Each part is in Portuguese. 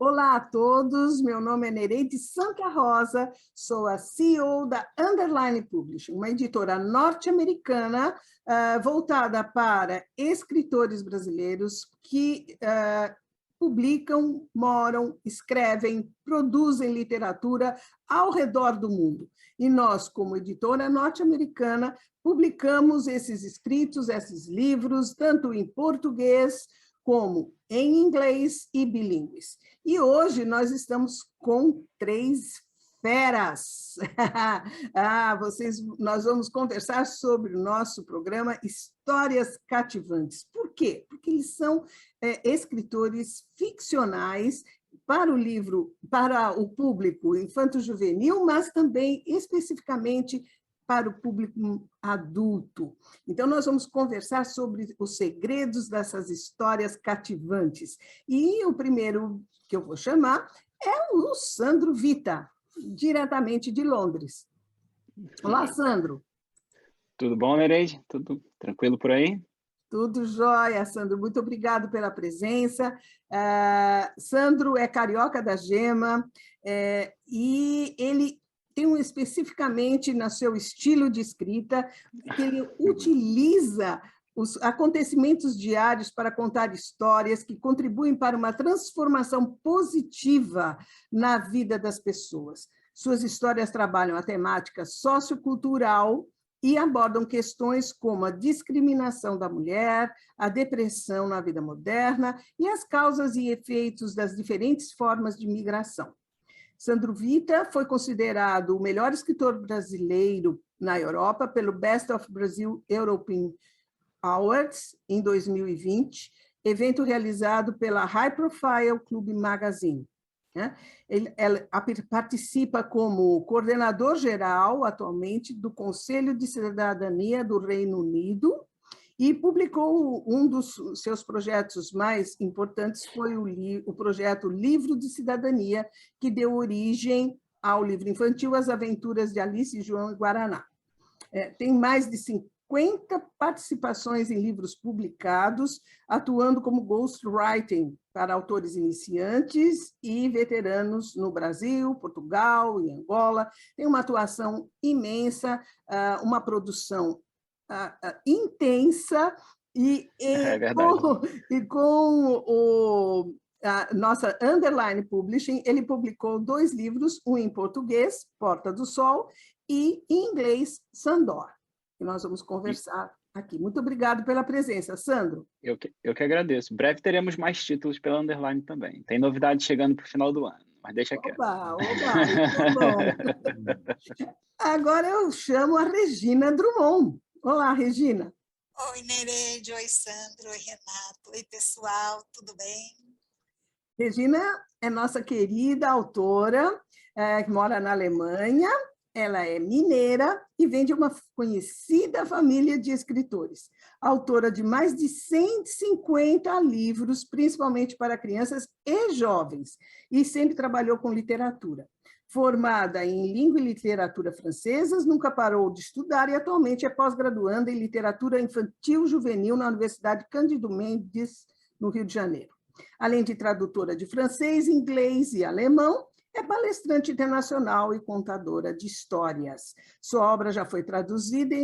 Olá a todos, meu nome é Nereide Santa Rosa, sou a CEO da Underline Publishing, uma editora norte-americana voltada para escritores brasileiros que publicam, moram, escrevem, produzem literatura ao redor do mundo. E nós, como editora norte-americana, publicamos esses escritos, esses livros, tanto em português como em inglês e bilíngues. E hoje nós estamos com 3 feras. Nós vamos conversar sobre o nosso programa Histórias Cativantes. Por quê? Porque eles são escritores ficcionais para o público infanto-juvenil, mas também especificamente para o público adulto. Então, nós vamos conversar sobre os segredos dessas histórias cativantes. E o primeiro que eu vou chamar é o Sandro Vita, diretamente de Londres. Olá, Sandro. Tudo bom, Nereide? Tudo tranquilo por aí? Tudo jóia, Sandro. Muito obrigado pela presença. Sandro é carioca da gema e ele tem especificamente no seu estilo de escrita que ele utiliza os acontecimentos diários para contar histórias que contribuem para uma transformação positiva na vida das pessoas. Suas histórias trabalham a temática sociocultural e abordam questões como a discriminação da mulher, a depressão na vida moderna e as causas e efeitos das diferentes formas de migração. Sandro Vita foi considerado o melhor escritor brasileiro na Europa pelo Best of Brazil European Awards em 2020, evento realizado pela High Profile Club Magazine. Ele participa como coordenador geral, atualmente, do Conselho de Cidadania do Reino Unido e publicou um dos seus projetos mais importantes, foi o projeto Livro de Cidadania, que deu origem ao livro infantil As Aventuras de Alice, João e Guaraná. Tem mais de 50 participações em livros publicados, atuando como ghostwriting para autores iniciantes e veteranos no Brasil, Portugal e Angola. Tem uma atuação imensa, uma produção intensa e com a nossa Underline Publishing, ele publicou 2 livros, um em português, Porta do Sol, e em inglês, Sandor, que nós vamos conversar aqui. Muito obrigado pela presença, Sandro. Eu que agradeço. Breve teremos mais títulos pela Underline também. Tem novidade chegando para o final do ano, mas deixa quieto. Oba, muito bom. Agora eu chamo a Regina Drummond. Olá, Regina. Oi, Nereide, oi, Sandro, oi, Renato, oi, pessoal, tudo bem? Regina é nossa querida autora, que mora na Alemanha. Ela é mineira e vem de uma conhecida família de escritores. Autora de mais de 150 livros, principalmente para crianças e jovens, e sempre trabalhou com literatura. Formada em língua e literatura francesas, nunca parou de estudar e atualmente é pós-graduanda em literatura infantil juvenil na Universidade Cândido Mendes, no Rio de Janeiro. Além de tradutora de francês, inglês e alemão, é palestrante internacional e contadora de histórias. Sua obra já foi traduzida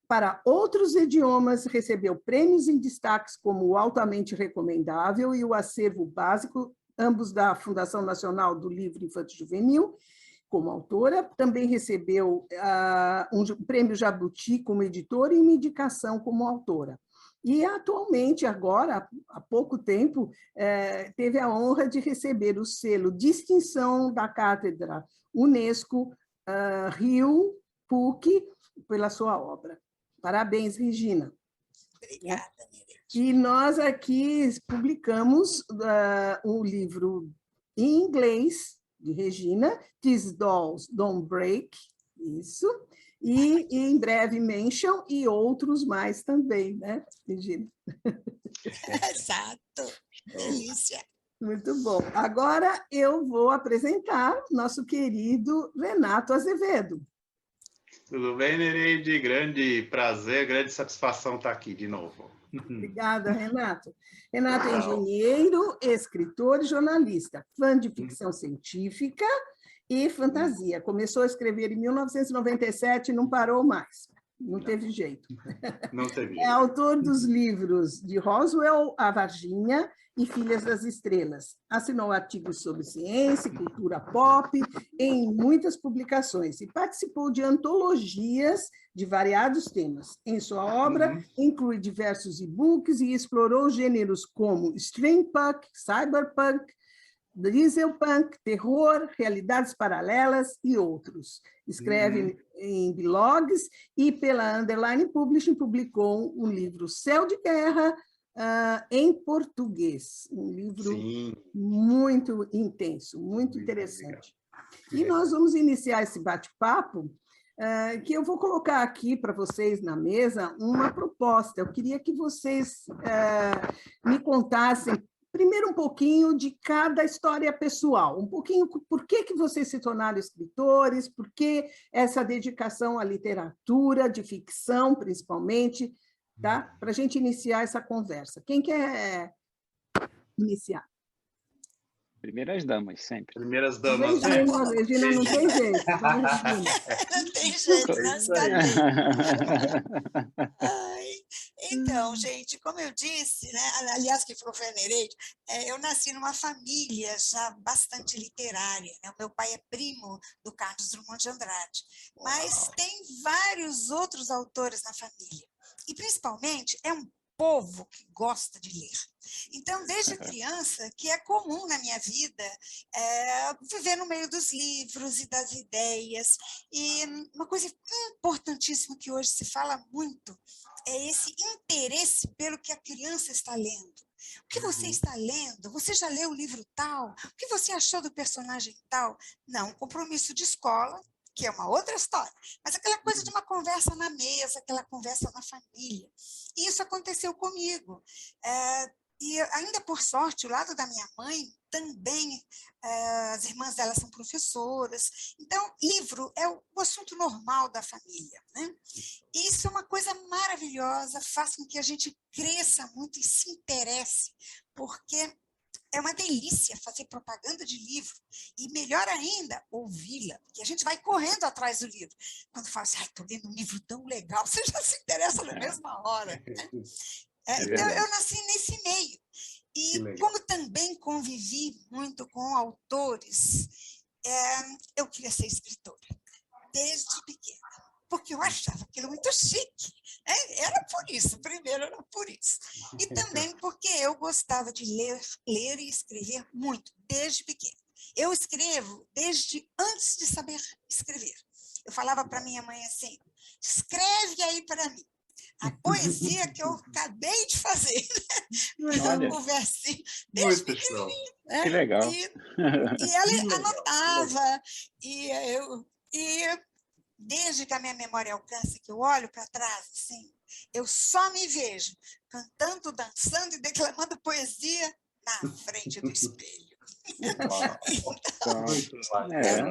para outros idiomas, recebeu prêmios em destaques como o Altamente Recomendável e o Acervo Básico, ambos da Fundação Nacional do Livro Infanto Juvenil, como autora. Também recebeu um prêmio Jabuti como editora e uma indicação como autora. E, atualmente, agora, há pouco tempo, teve a honra de receber o selo Distinção da Cátedra Unesco Rio PUC pela sua obra. Parabéns, Regina. Obrigada, Nereide. E nós aqui publicamos um livro em inglês, de Regina, These Dolls Don't Break, isso, e em breve Mention e outros mais também, né, Regina? Exato, delícia. Muito bom. Agora eu vou apresentar nosso querido Renato Azevedo. Tudo bem, Nereide? Grande prazer, grande satisfação estar aqui de novo. Obrigada, Renato. Renato é engenheiro, escritor e jornalista, fã de ficção científica e fantasia. Começou a escrever em 1997 e não parou mais. Não teve jeito. Não teve. É autor dos livros de Roswell, A Varginha e Filhas das Estrelas. Assinou artigos sobre ciência e cultura pop em muitas publicações e participou de antologias de variados temas. Em sua obra, inclui diversos e-books e explorou gêneros como steampunk, cyberpunk, dieselpunk, terror, realidades paralelas e outros. Escreve em blogs e pela Underline Publishing publicou um livro Céu de Guerra em português. Um livro muito intenso, muito interessante. E nós vamos iniciar esse bate-papo, que eu vou colocar aqui para vocês na mesa uma proposta. Eu queria que vocês me contassem primeiro um pouquinho de cada história pessoal, um pouquinho por que vocês se tornaram escritores, por que essa dedicação à literatura, de ficção principalmente, tá? Para a gente iniciar essa conversa. Quem quer iniciar? Primeiras damas, sempre. Primeiras damas. Regina não tem jeito. Não tem jeito, nas Então, gente, como eu disse, né, aliás, que foi o Nereide, eu nasci numa família já bastante literária. Né? O meu pai é primo do Carlos Drummond de Andrade, mas tem vários outros autores na família. E, principalmente, é um povo que gosta de ler. Então, desde criança, que é comum na minha vida viver no meio dos livros e das ideias. E uma coisa importantíssima que hoje se fala muito é esse interesse pelo que a criança está lendo. O que você está lendo? Você já leu o livro tal? O que você achou do personagem tal? Não, compromisso de escola, que é uma outra história, mas aquela coisa de uma conversa na mesa, aquela conversa na família. E isso aconteceu comigo. E ainda por sorte, o lado da minha mãe também, as irmãs dela são professoras. Então, livro é o assunto normal da família. Né? E isso é uma coisa maravilhosa, faz com que a gente cresça muito e se interesse, porque é uma delícia fazer propaganda de livro e, melhor ainda, ouvi-la, porque a gente vai correndo atrás do livro. Quando fala assim, estou lendo um livro tão legal, você já se interessa na mesma hora. Né? Então, eu nasci nesse meio. E como também convivi muito com autores, eu queria ser escritora, desde pequena, porque eu achava aquilo muito chique. Era por isso, primeiro era por isso. E também porque eu gostava de ler e escrever muito, desde pequena. Eu escrevo desde antes de saber escrever. Eu falava para minha mãe assim, escreve aí para mim a poesia que eu acabei de fazer. Uma conversinha desde pequenininha. Que legal. E ela anotava, e desde que a minha memória alcança, que eu olho para trás, assim, eu só me vejo cantando, dançando e declamando poesia na frente do espelho. Eu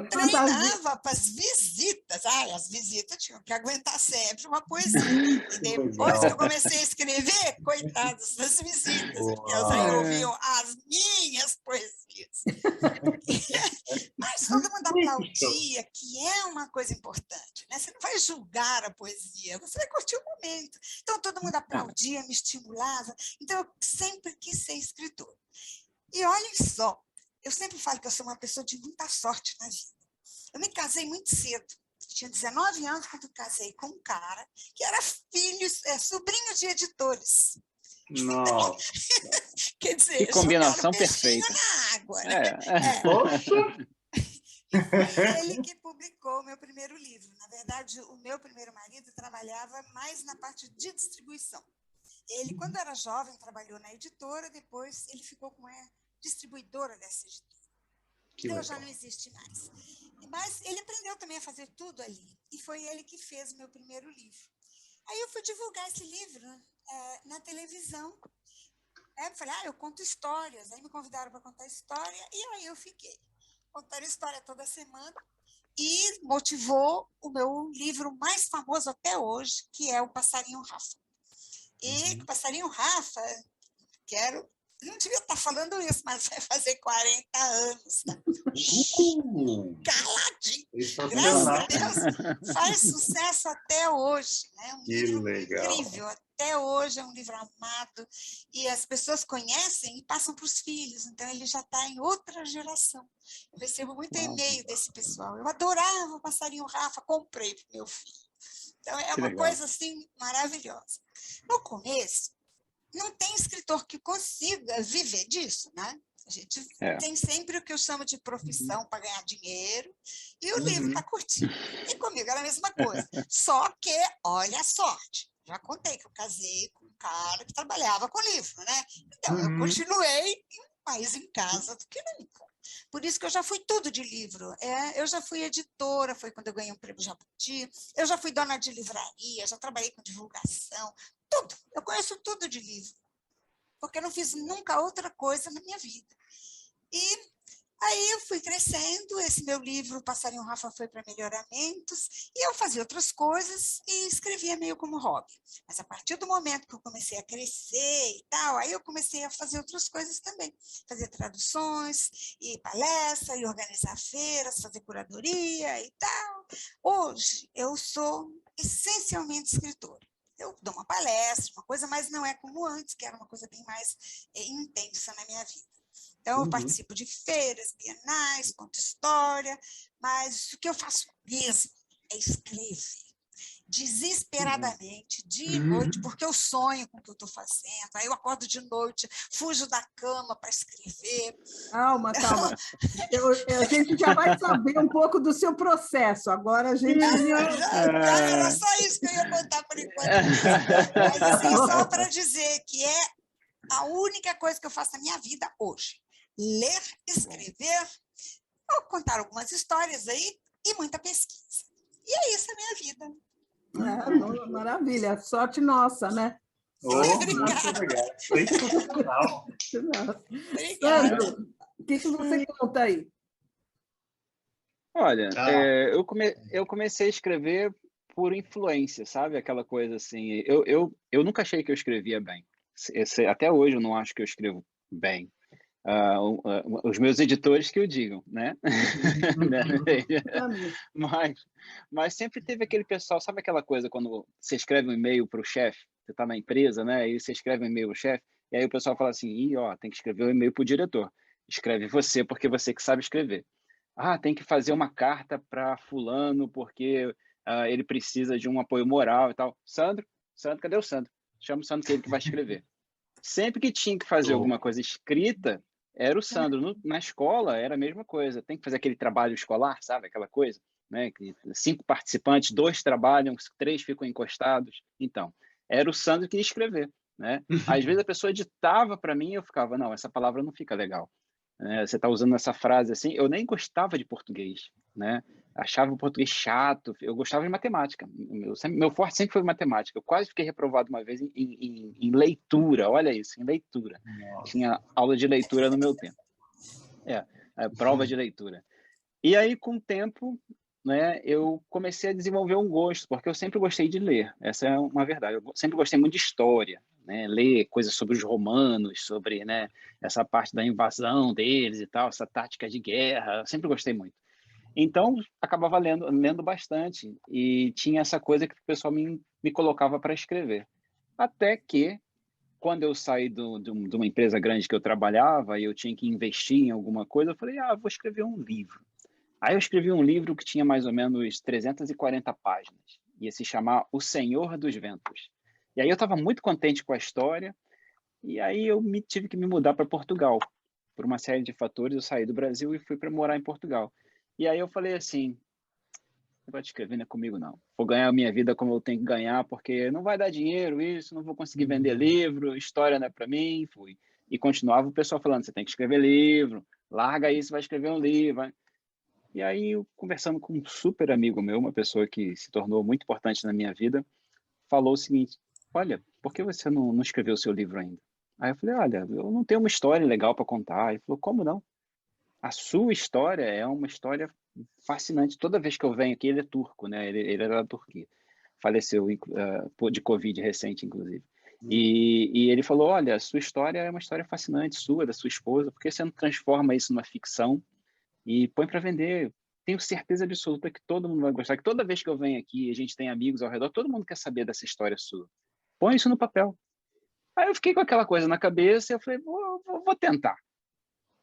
treinava para as visitas. As visitas tinham que aguentar sempre uma poesia. E depois que eu comecei a escrever, coitados das visitas, porque elas aí ouviam as minhas poesias. Mas todo mundo aplaudia, que é uma coisa importante. Né? Você não vai julgar a poesia, você vai curtir o momento. Então, todo mundo aplaudia, me estimulava. Então, eu sempre quis ser escritora. E olhem só, eu sempre falo que eu sou uma pessoa de muita sorte na vida. Eu me casei muito cedo. Tinha 19 anos quando casei com um cara que era sobrinho de editores. Nossa. Quer dizer, que combinação perfeita. Na água, né? Foi ele que publicou o meu primeiro livro. Na verdade, o meu primeiro marido trabalhava mais na parte de distribuição. Ele, quando era jovem, trabalhou na editora, depois ele ficou com a distribuidora dessa editora. Então, já não existe mais. Mas ele aprendeu também a fazer tudo ali. E foi ele que fez o meu primeiro livro. Aí eu fui divulgar esse livro na televisão. Eu falei, eu conto histórias. Aí me convidaram para contar história e aí eu fiquei. Contando história toda semana. E motivou o meu livro mais famoso até hoje, que é O Passarinho Rafa. E Passarinho Rafa, quero... Não devia estar falando isso, mas vai fazer 40 anos. Tá? Caladinho. Graças a Deus, faz sucesso até hoje. É um livro incrível. Até hoje é um livro amado. E as pessoas conhecem e passam para os filhos. Então, ele já está em outra geração. Eu recebo muito e-mail desse pessoal. Eu adorava o Passarinho Rafa, comprei para o meu filho. Então, é uma coisa assim maravilhosa. No começo, não tem escritor que consiga viver disso, né? A gente tem sempre o que eu chamo de profissão para ganhar dinheiro e o livro está curtinho. E comigo era a mesma coisa. Só que, olha a sorte. Já contei que eu casei com um cara que trabalhava com livro, né? Então, eu continuei mais em casa do que nunca. Por isso que eu já fui tudo de livro. Eu já fui editora, foi quando eu ganhei um prêmio Jabuti. Eu já fui dona de livraria, já trabalhei com divulgação. Tudo. Eu conheço tudo de livro. Porque eu não fiz nunca outra coisa na minha vida. E aí eu fui crescendo, esse meu livro, Passarinho Rafa, foi para melhoramentos, e eu fazia outras coisas e escrevia meio como hobby. Mas a partir do momento que eu comecei a crescer e tal, aí eu comecei a fazer outras coisas também. Fazer traduções, e palestra, e organizar feiras, fazer curadoria e tal. Hoje eu sou essencialmente escritora. Eu dou uma palestra, uma coisa, mas não é como antes, que era uma coisa bem mais intensa na minha vida. Então, eu participo de feiras, bienais, conto história, mas o que eu faço mesmo é escrever. Desesperadamente, dia e noite, porque eu sonho com o que eu estou fazendo. Aí eu acordo de noite, fujo da cama para escrever. Calma. A gente já vai saber um pouco do seu processo. Agora a gente... Já era só isso que eu ia contar por enquanto. Mas assim, só para dizer que é a única coisa que eu faço na minha vida hoje. Ler, escrever, vou contar algumas histórias aí e muita pesquisa. E é isso a minha vida. Maravilha, sorte nossa, né? Obrigada. Sensacional. Sandro, o que você conta aí? Olha, eu comecei a escrever por influência, sabe? Aquela coisa assim. Eu nunca achei que eu escrevia bem. Até hoje eu não acho que eu escrevo bem. Os meus editores que o digam, né? Mas sempre teve aquele pessoal, sabe aquela coisa quando você escreve um e-mail para o chefe, você está na empresa, né? E você escreve um e-mail para o chefe, e aí o pessoal fala assim, tem que escrever um e-mail para o diretor. Escreve você, porque você que sabe escrever. Tem que fazer uma carta para fulano, porque ele precisa de um apoio moral e tal. Sandro, cadê o Sandro? Chama o Sandro, que é ele que vai escrever. Sempre que tinha que fazer alguma coisa escrita, era o Sandro. Na escola, era a mesma coisa. Tem que fazer aquele trabalho escolar, sabe? Aquela coisa, né? Que 5 participantes, 2 trabalham, 3 ficam encostados. Então, era o Sandro que ia escrever, né? Às vezes a pessoa editava para mim e eu ficava, não, essa palavra não fica legal. Você está usando essa frase assim. Eu nem gostava de português, né? Achava o português chato. Eu gostava de matemática. Meu forte sempre foi matemática. Eu quase fiquei reprovado uma vez em leitura. Olha isso, em leitura. Nossa. Tinha aula de leitura no meu tempo. Prova de leitura. E aí, com o tempo, né, eu comecei a desenvolver um gosto, porque eu sempre gostei de ler. Essa é uma verdade. Eu sempre gostei muito de história, né? Ler coisas sobre os romanos, sobre, né, essa parte da invasão deles e tal, essa tática de guerra. Eu sempre gostei muito. Então, acabava lendo bastante e tinha essa coisa que o pessoal me colocava para escrever. Até que, quando eu saí de uma empresa grande que eu trabalhava e eu tinha que investir em alguma coisa, eu falei, vou escrever um livro. Aí eu escrevi um livro que tinha mais ou menos 340 páginas, ia se chamar O Senhor dos Ventos. E aí eu estava muito contente com a história, e aí eu tive que me mudar para Portugal. Por uma série de fatores, eu saí do Brasil e fui para morar em Portugal. E aí eu falei assim, não vai te escrever, não é comigo não. Vou ganhar a minha vida como eu tenho que ganhar, porque não vai dar dinheiro isso, não vou conseguir vender livro, história não é para mim. Fui. E continuava o pessoal falando, você tem que escrever livro, larga isso, vai escrever um livro. E aí, eu, conversando com um super amigo meu, uma pessoa que se tornou muito importante na minha vida, falou o seguinte, olha, por que você não escreveu o seu livro ainda? Aí eu falei, olha, eu não tenho uma história legal para contar. Ele falou, como não? A sua história é uma história fascinante. Toda vez que eu venho aqui, ele é turco, né? Ele era da Turquia. Faleceu de Covid recente, inclusive. E ele falou, olha, sua história é uma história fascinante, sua, da sua esposa, por que você não transforma isso numa ficção e põe para vender? Tenho certeza absoluta que todo mundo vai gostar, que toda vez que eu venho aqui, a gente tem amigos ao redor, todo mundo quer saber dessa história sua. Põe isso no papel. Aí eu fiquei com aquela coisa na cabeça e eu falei, vou tentar.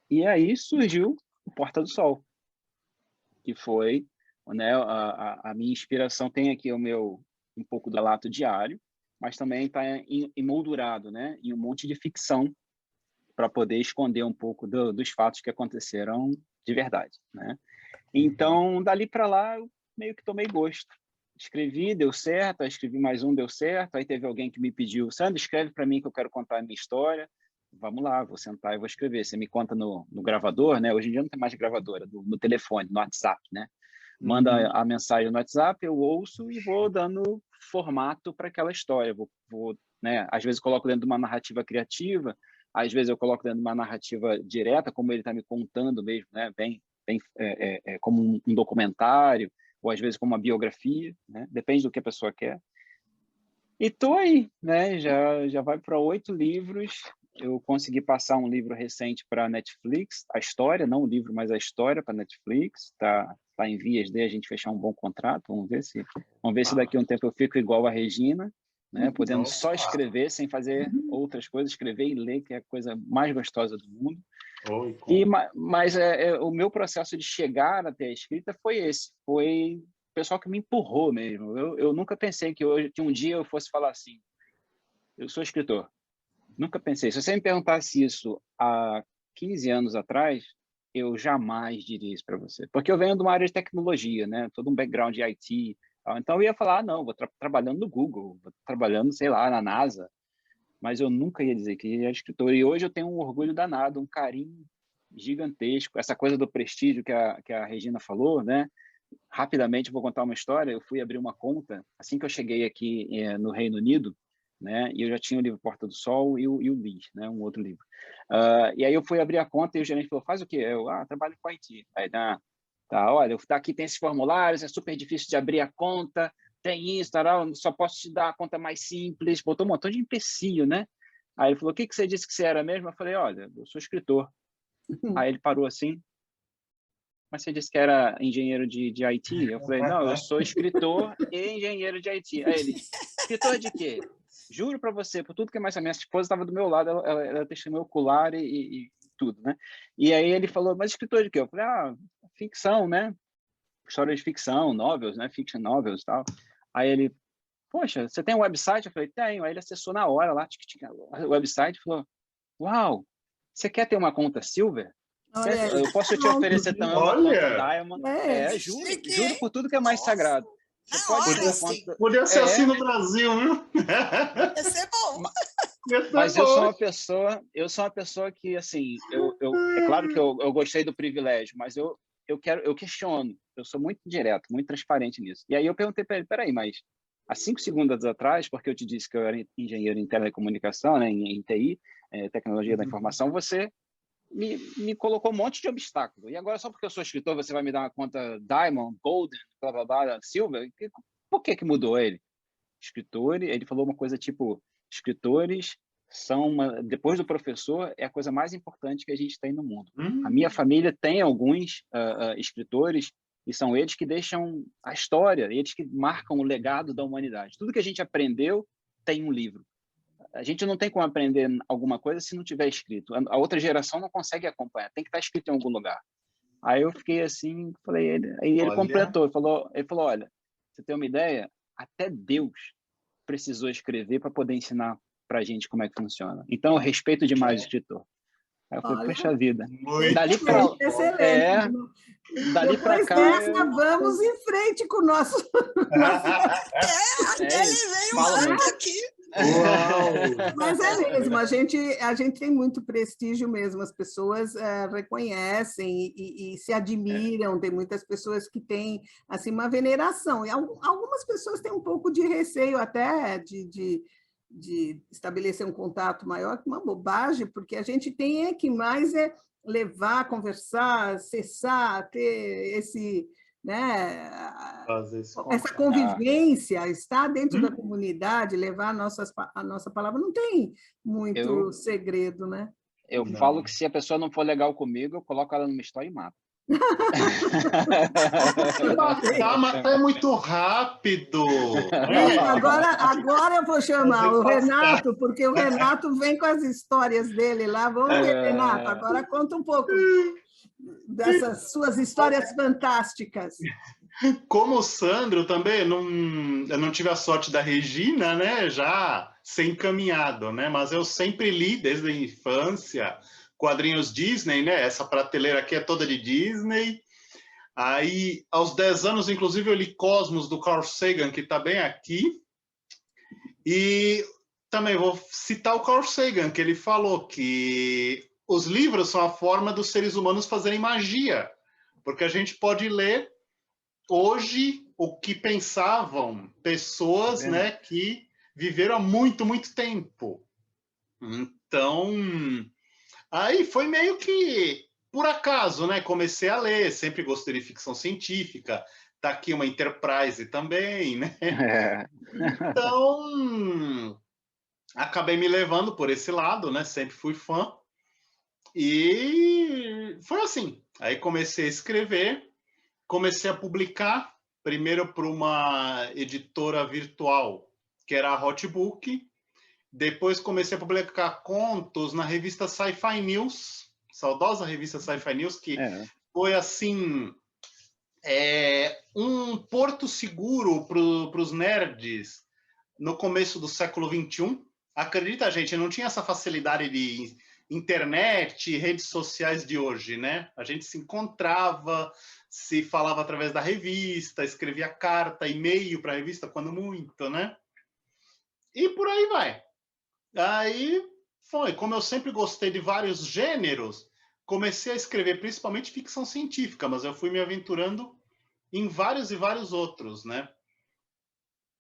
E aí surgiu o Porta do Sol, que foi, né, a minha inspiração. Tem aqui um pouco do relato diário, mas também está emoldurado, né, em um monte de ficção para poder esconder um pouco dos fatos que aconteceram de verdade, né? Então, dali para lá, eu meio que tomei gosto. Escrevi, deu certo, aí escrevi mais um, deu certo, aí teve alguém que me pediu, Sandro, escreve para mim que eu quero contar a minha história. Vamos lá, vou sentar e vou escrever. Você me conta no gravador, né? Hoje em dia não tem mais gravadora, no telefone, no WhatsApp, né? Manda a mensagem no WhatsApp, eu ouço e vou dando formato para aquela história. Né? Às vezes coloco dentro de uma narrativa criativa, às vezes eu coloco dentro de uma narrativa direta, como ele está me contando mesmo, né? Bem como um documentário, ou às vezes como uma biografia, né? Depende do que a pessoa quer. E tô aí, né? Já vai para 8 livros. Eu consegui passar um livro recente para a Netflix, a história, não o livro, mas a história para a Netflix. Tá em vias de a gente fechar um bom contrato. Vamos ver se daqui a um tempo eu fico igual a Regina, né? Podendo só escrever, sem fazer outras coisas, escrever e ler, que é a coisa mais gostosa do mundo. Mas o meu processo de chegar até a escrita foi esse. Foi o pessoal que me empurrou mesmo. Eu nunca pensei que um dia eu fosse falar assim, eu sou escritor. Nunca pensei. Se você me perguntasse isso há 15 anos atrás, eu jamais diria isso para você. Porque eu venho de uma área de tecnologia, né? Todo um background de IT. Então eu ia falar, não, vou trabalhando no Google, vou trabalhando, sei lá, na NASA. Mas eu nunca ia dizer que é escritor. E hoje eu tenho um orgulho danado, um carinho gigantesco. Essa coisa do prestígio que a Regina falou, né? Rapidamente vou contar uma história. Eu fui abrir uma conta assim que eu cheguei aqui no Reino Unido, né? E eu já tinha o livro Porta do Sol e o Liz, né? Um outro livro. E aí eu fui abrir a conta e o gerente falou, faz o quê? Eu trabalho com IT. Aí, tá, olha, aqui tem esses formulários, é super difícil de abrir a conta, tem isso, só posso te dar a conta mais simples. Botou um montão de empecilho, né? Aí ele falou, o que você disse que você era mesmo? Eu falei, olha, eu sou escritor. Aí ele parou assim, mas você disse que era engenheiro de IT? Eu falei, não, eu sou escritor e engenheiro de IT. Aí ele, escritor de quê? Juro para você, por tudo que é mais a minha esposa estava do meu lado, ela testemunha ocular e tudo, né? E aí ele falou, mas escritor de quê? Eu falei, ficção, né? História de ficção, novels, né? Fiction novels e tal. Aí ele, poxa, você tem um website? Eu falei, tenho. Aí ele acessou na hora lá, o website e falou, uau, você quer ter uma conta Silver? Eu posso te oferecer também uma conta Diamond. Juro por tudo que é mais sagrado. Você pode ter uma conta... Podia ser assim no Brasil, viu? Ia ser bom. Mas eu sou uma pessoa que, assim, é claro que eu gostei do privilégio, mas eu questiono. Eu sou muito direto, muito transparente nisso. E aí eu perguntei para ele, peraí, mas há 5 segundos atrás, porque eu te disse que eu era engenheiro em telecomunicação, né, em TI, tecnologia da informação, você me colocou um monte de obstáculo. E agora, só porque eu sou escritor, você vai me dar uma conta Diamond, Golden, blá, blá, blá, Silver? Por que mudou ele? Ele falou uma coisa tipo, escritores depois do professor, é a coisa mais importante que a gente tem no mundo. A minha família tem alguns escritores e são eles que deixam a história, eles que marcam o legado da humanidade. Tudo que a gente aprendeu tem um livro. A gente não tem como aprender alguma coisa se não tiver escrito. A outra geração não consegue acompanhar, tem que estar escrito em algum lugar. Aí eu fiquei assim, falei, aí ele completou, ele falou, olha, você tem uma ideia? Até Deus precisou escrever para poder ensinar para a gente como é que funciona. Então, eu respeito demais o escritor. Aí eu falei, poxa vida. Dali para cá... Vamos em frente com o nosso... Até ele veio aqui. Uau. Mas é mesmo, a gente tem muito prestígio mesmo, as pessoas reconhecem e se admiram, tem muitas pessoas que têm assim, uma veneração, e algumas pessoas têm um pouco de receio até de estabelecer um contato maior, que uma bobagem, porque a gente tem que mais levar, conversar, acessar, ter né? Fazer esse Essa contato. convivência, estar dentro da Hum. comunidade, levar a nossa palavra, não tem muito Eu, segredo, né? eu falo Não. que se a pessoa não for legal comigo, eu coloco ela numa história e mato. Matar, matar é muito rápido. Agora eu vou chamar Fazer o passar. Renato, porque o Renato vem com as histórias dele lá. Vamos ver, Renato, É, agora conta um pouco dessas suas histórias fantásticas. Como o Sandro também, eu não tive a sorte da Regina, né? Já ser encaminhado, né? Mas eu sempre li desde a infância quadrinhos Disney, né? Essa prateleira aqui é toda de Disney. Aí, aos 10 anos, inclusive, eu li Cosmos, do Carl Sagan, que está bem aqui. E também vou citar o Carl Sagan, que ele falou que os livros são a forma dos seres humanos fazerem magia, porque a gente pode ler hoje o que pensavam tá pessoas, vendo? né, que viveram há muito, muito tempo. Então, aí foi meio que por acaso, né? Comecei a ler, sempre gostei de ficção científica. Tá aqui uma Enterprise também, né? É. Então, acabei me levando por esse lado, né? Sempre fui fã. E foi assim. Aí comecei a escrever, comecei a publicar, primeiro para uma editora virtual, que era a Hotbook. Depois comecei a publicar contos na revista Sci-Fi News, saudosa revista Sci-Fi News, que É. foi assim um porto seguro para os nerds no começo do século XXI. Acredita, gente, não tinha essa facilidade de internet, redes sociais de hoje, né? A gente se encontrava, se falava através da revista, escrevia carta, e-mail para a revista, quando muito, né? E por aí vai. Aí foi, como eu sempre gostei de vários gêneros, comecei a escrever principalmente ficção científica, mas eu fui me aventurando em vários e vários outros, né?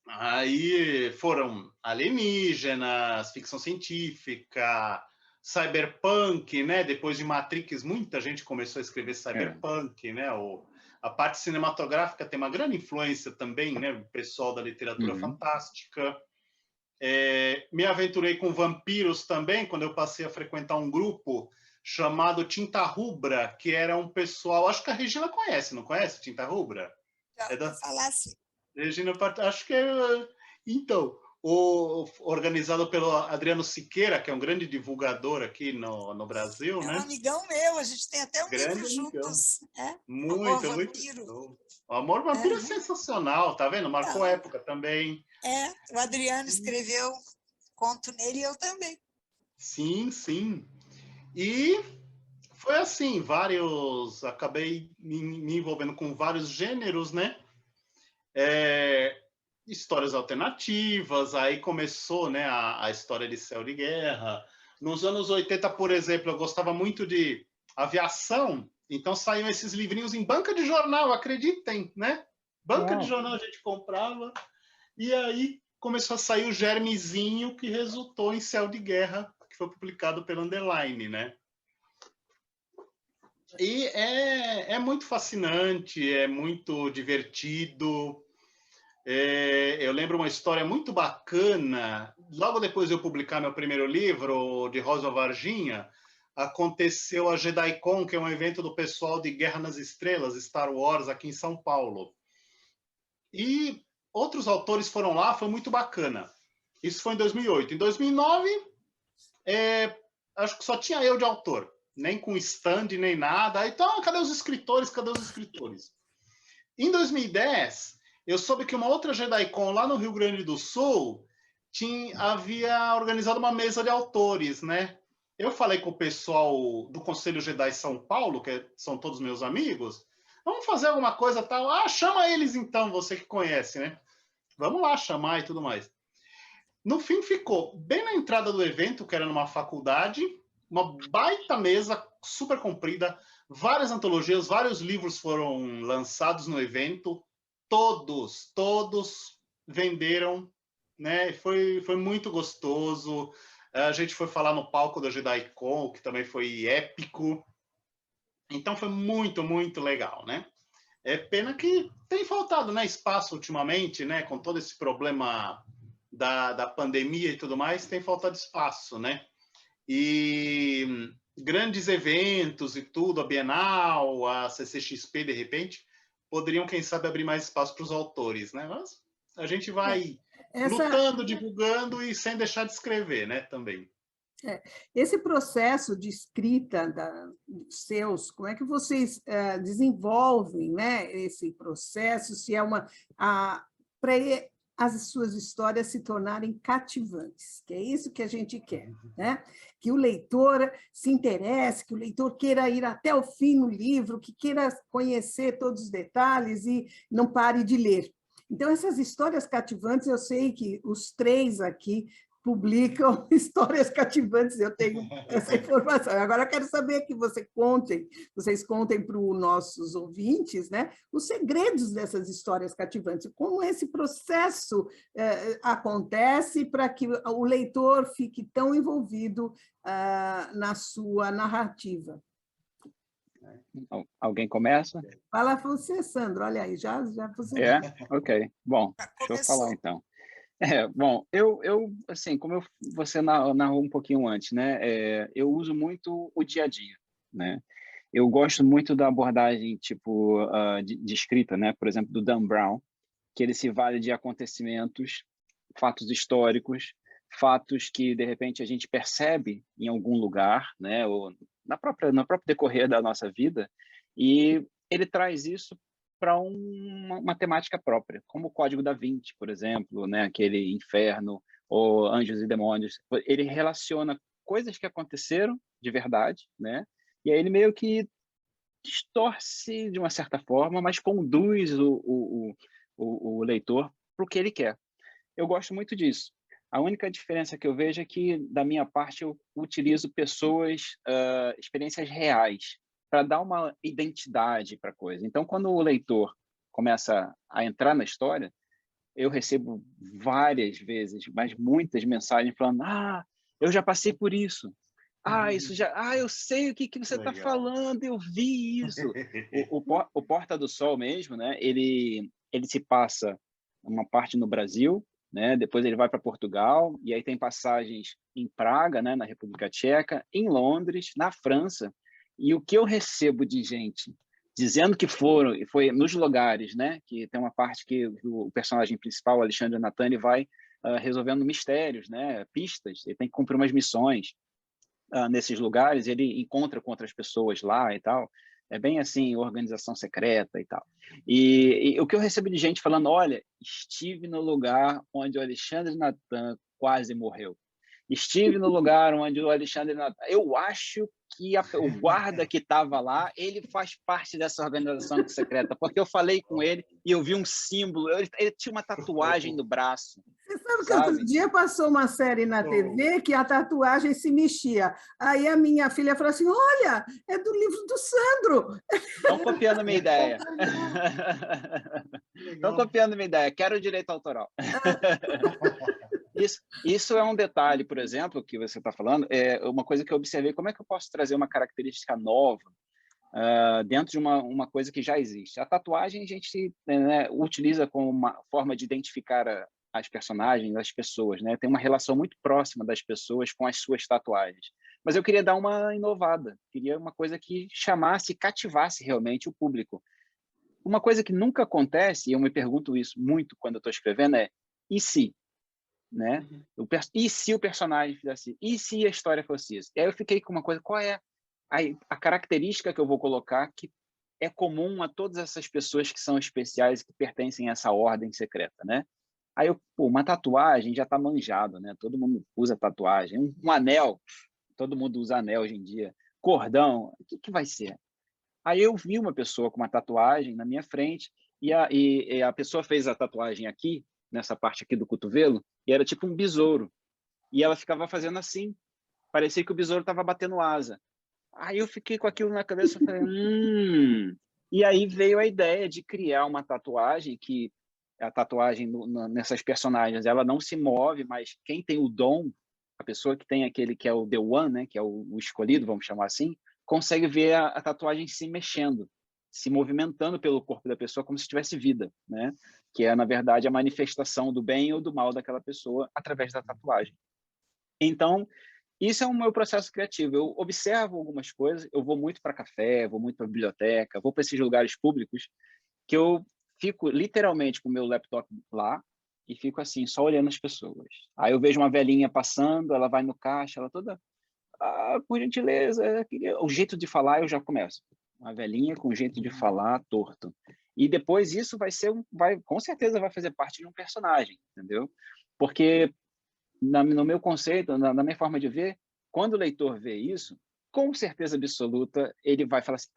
Aí foram alienígenas, ficção científica, cyberpunk, né? Depois de Matrix, muita gente começou a escrever É. cyberpunk, né? A parte cinematográfica tem uma grande influência também, né? O pessoal da literatura Uhum. fantástica. Me aventurei com vampiros também, quando eu passei a frequentar um grupo chamado Tinta Rubra, que era um pessoal... Acho que a Regina conhece, não conhece Tinta Rubra? Já É ouvi da falar assim. Regina, acho que é... Então, organizado pelo Adriano Siqueira, que é um grande divulgador aqui no Brasil, É um né? amigão meu, a gente tem até um livro Grande amigão. juntos. É? Amor Muito, muito Vampiro. show. O Amor Vampiro é Uhum. sensacional, tá vendo? Marcou Então, época também. o Adriano escreveu conto nele e eu também. Sim, sim. E foi assim, acabei me envolvendo com vários gêneros, né? Histórias alternativas, aí começou, né, a história de Céu de Guerra. Nos anos 80, por exemplo, eu gostava muito de aviação, então saíam esses livrinhos em banca de jornal, acreditem, né? Banca de Uau. jornal a gente comprava, e aí começou a sair o germezinho que resultou em Céu de Guerra, que foi publicado pelo Underline, né? E é muito fascinante, é muito divertido. Eu lembro uma história muito bacana. Logo depois de eu publicar meu primeiro livro, de Rosa Varginha, aconteceu a JediCon, que é um evento do pessoal de Guerra nas Estrelas, Star Wars, aqui em São Paulo. E outros autores foram lá, foi muito bacana. Isso foi em 2008. Em 2009, acho que só tinha eu de autor, nem com stand, nem nada. Então, cadê os escritores? Cadê os escritores? Em 2010, eu soube que uma outra JediCon lá no Rio Grande do Sul havia organizado uma mesa de autores, né? Eu falei com o pessoal do Conselho Jedi São Paulo, que são todos meus amigos, vamos fazer alguma coisa tal. Ah, chama eles então, você que conhece, né? Vamos lá chamar e tudo mais. No fim, ficou bem na entrada do evento, que era numa faculdade, uma baita mesa super comprida, várias antologias, vários livros foram lançados no evento, todos venderam, né? Foi muito gostoso. A gente foi falar no palco da JediCon, que também foi épico. Então foi muito, muito legal, né? É pena que tem faltado, né, espaço ultimamente, né, com todo esse problema da pandemia e tudo mais, tem faltado espaço, né? E grandes eventos e tudo, a Bienal, a CCXP, de repente, poderiam, quem sabe, abrir mais espaço para os autores, né? Mas a gente vai Essa, lutando, divulgando e sem deixar de escrever, né, também. esse processo de escrita dos seus, como é que vocês desenvolvem, né, esse processo, se é para as suas histórias se tornarem cativantes, que é isso que a gente quer, né? Que o leitor se interesse, que o leitor queira ir até o fim no livro, que queira conhecer todos os detalhes e não pare de ler. Então, essas histórias cativantes, eu sei que os três aqui publicam histórias cativantes, eu tenho essa informação. Agora, eu quero saber que vocês contem para os nossos ouvintes, né, os segredos dessas histórias cativantes, como esse processo acontece para que o leitor fique tão envolvido na sua narrativa. Alguém começa? Fala você, Sandro, olha aí, já você... Ok. Bom, deixa eu falar então. Bom, assim, como você narrou um pouquinho antes, né? Eu uso muito o dia a dia, né? Eu gosto muito da abordagem tipo de escrita, né? Por exemplo, do Dan Brown, que ele se vale de acontecimentos, fatos históricos, fatos que de repente a gente percebe em algum lugar, né? Ou no próprio decorrer da nossa vida, e ele traz isso para uma temática própria, como o Código da Vinci, por exemplo, né? Aquele inferno ou Anjos e Demônios. Ele relaciona coisas que aconteceram de verdade, né? E aí ele meio que distorce de uma certa forma, mas conduz o leitor para o que ele quer. Eu gosto muito disso. A única diferença que eu vejo é que, da minha parte, eu utilizo pessoas, experiências reais, para dar uma identidade para a coisa. Então, quando o leitor começa a entrar na história, eu recebo várias vezes, mas muitas mensagens falando: eu já passei por isso. Isso já. Eu sei o que você está falando, eu vi isso. O Porta do Sol mesmo, né? Ele se passa uma parte no Brasil, né? Depois ele vai para Portugal, e aí tem passagens em Praga, né? Na República Tcheca, em Londres, na França. E o que eu recebo de gente dizendo que foi nos lugares, né? Que tem uma parte que o personagem principal, Alexandre Natani, vai resolvendo mistérios, né? Pistas, ele tem que cumprir umas missões nesses lugares, ele encontra com outras pessoas lá e tal. É bem assim, organização secreta e tal. E o que eu recebo de gente falando: olha, estive no lugar onde o Alexandre Nathan quase morreu. Estive no lugar onde o Alexandre Nathan... Eu acho que o guarda que estava lá, ele faz parte dessa organização secreta, porque eu falei com ele e eu vi um símbolo, ele tinha uma tatuagem no braço. Você sabe que outro dia passou uma série na TV que a tatuagem se mexia. Aí a minha filha falou assim: olha, é do livro do Sandro. Estão copiando a minha ideia. Estão copiando a minha ideia. Quero o direito autoral. Isso é um detalhe, por exemplo, que você está falando, é uma coisa que eu observei: como é que eu posso trazer uma característica nova dentro de uma coisa que já existe. A tatuagem a gente utiliza como uma forma de identificar as personagens, as pessoas, né? Tem uma relação muito próxima das pessoas com as suas tatuagens. Mas eu queria dar uma inovada, queria uma coisa que chamasse, cativasse realmente o público. Uma coisa que nunca acontece, e eu me pergunto isso muito quando eu estou escrevendo, é: e se? Né? E se o personagem fizesse? E se a história fosse isso? E aí eu fiquei com uma coisa: qual é a característica que eu vou colocar que é comum a todas essas pessoas que são especiais e que pertencem a essa ordem secreta, né? Aí uma tatuagem já está manjado, né? Todo mundo usa tatuagem. Um anel, todo mundo usa anel hoje em dia. Cordão, o que vai ser? Aí eu vi uma pessoa com uma tatuagem na minha frente e a pessoa fez a tatuagem aqui, nessa parte aqui do cotovelo, e era tipo um besouro. E ela ficava fazendo assim, parecia que o besouro estava batendo asa. Aí eu fiquei com aquilo na cabeça e falei: E aí veio a ideia de criar uma tatuagem que a tatuagem nessas personagens, ela não se move, mas quem tem o dom, a pessoa que tem aquele que é o The One, né, que é o escolhido, vamos chamar assim, consegue ver a tatuagem se mexendo. se movimentando pelo corpo da pessoa como se tivesse vida, né? Que é, na verdade, a manifestação do bem ou do mal daquela pessoa através da tatuagem. Então, isso é o meu processo criativo. Eu observo algumas coisas, eu vou muito para café, vou muito para biblioteca, vou para esses lugares públicos, que eu fico literalmente com o meu laptop lá e fico assim, só olhando as pessoas. Aí eu vejo uma velhinha passando, ela vai no caixa, ela toda, por gentileza, o jeito de falar eu já começo. Uma velhinha com jeito de falar torto. E depois isso com certeza vai fazer parte de um personagem, entendeu? Porque no meu conceito, na minha forma de ver, quando o leitor vê isso, com certeza absoluta, ele vai falar assim,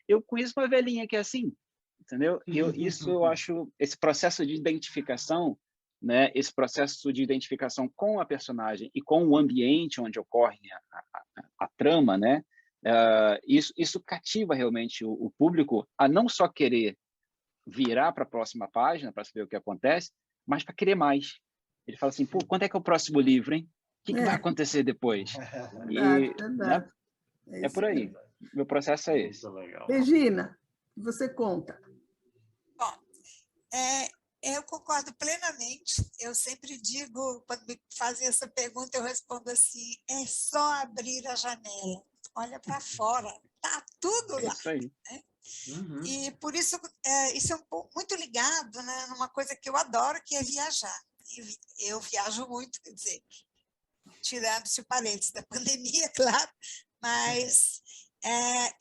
eu conheço uma velhinha que é assim, entendeu? Isso eu acho, esse processo de identificação, né, esse processo de identificação com a personagem e com o ambiente onde ocorre a trama, né, isso cativa realmente o público a não só querer virar para a próxima página para saber o que acontece, mas para querer mais. Ele fala assim, pô, quando é que é o próximo livro, hein? O que vai acontecer depois? Verdade, verdade. Né, é por aí. Meu processo é esse. Regina, você conta. Bom, eu concordo plenamente. Eu sempre digo, quando me fazem essa pergunta, eu respondo assim, é só abrir a janela. Olha para fora, tá tudo lá. É isso aí. Né? E por isso, isso é muito ligado, né, numa coisa que eu adoro, que é viajar. Eu viajo muito, quer dizer, tirando-se o parênteses da pandemia, claro, mas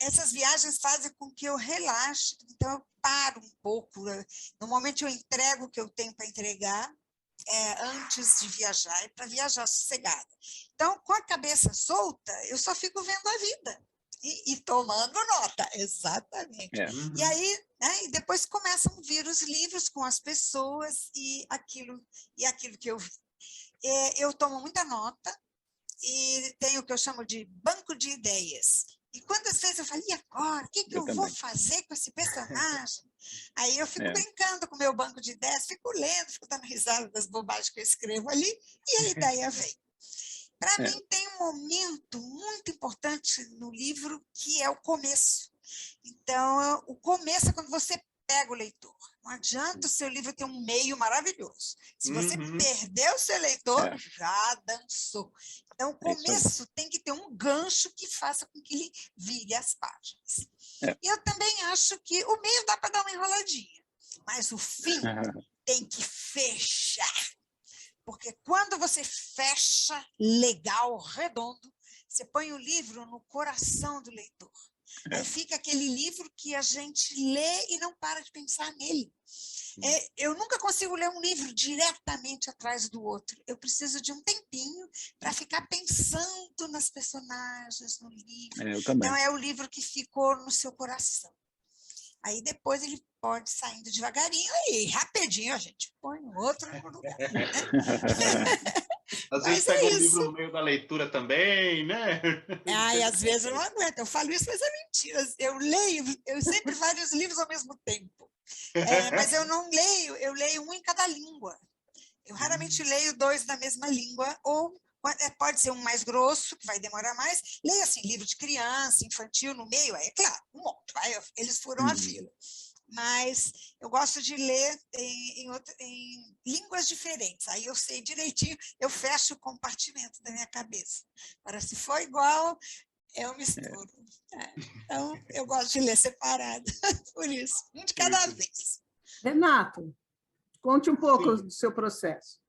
essas viagens fazem com que eu relaxe, então eu paro um pouco. Normalmente eu entrego o que eu tenho para entregar antes de viajar, e para viajar sossegada. Então, com a cabeça solta, eu só fico vendo a vida. E tomando nota, exatamente. E aí, né, e depois começam a vir os livros com as pessoas e aquilo que eu vi. Eu tomo muita nota e tenho o que eu chamo de banco de ideias. E quantas vezes eu falei, e agora? O que eu vou fazer com esse personagem? Aí eu fico brincando com o meu banco de ideias, fico lendo, fico dando risada das bobagens que eu escrevo ali, e a ideia vem. Para mim, tem um momento muito importante no livro, que é o começo. Então, o começo é quando você pega o leitor. Não adianta o seu livro ter um meio maravilhoso. Se você perder o seu leitor, já dançou. Então, o começo tem que ter um gancho que faça com que ele vire as páginas. E eu também acho que o meio dá para dar uma enroladinha, mas o fim tem que fechar. Porque quando você fecha legal, redondo, você põe o livro no coração do leitor. Aí fica aquele livro que a gente lê e não para de pensar nele. Eu nunca consigo ler um livro diretamente atrás do outro. Eu preciso de um tempinho para ficar pensando nas personagens, no livro. Eu também. Então, é o livro que ficou no seu coração. Aí depois ele pode saindo devagarinho e rapidinho a gente põe um outro lugar. Né? Às vezes pega um livro no meio da leitura também, né? E às vezes eu não aguento. Eu falo isso, mas é mentira. Eu sempre vários livros ao mesmo tempo. Mas eu não leio, eu leio um em cada língua. Eu raramente leio dois na mesma língua, ou pode ser um mais grosso, que vai demorar mais. Leio assim, livro de criança, infantil, no meio, é claro, um monte. Eles furam a fila. Mas eu gosto de ler em línguas diferentes. Aí eu sei direitinho, eu fecho o compartimento da minha cabeça. Agora, se for igual, eu misturo. Então, eu gosto de ler separado. Por isso, um de cada vez. Renato, conte um pouco do seu processo.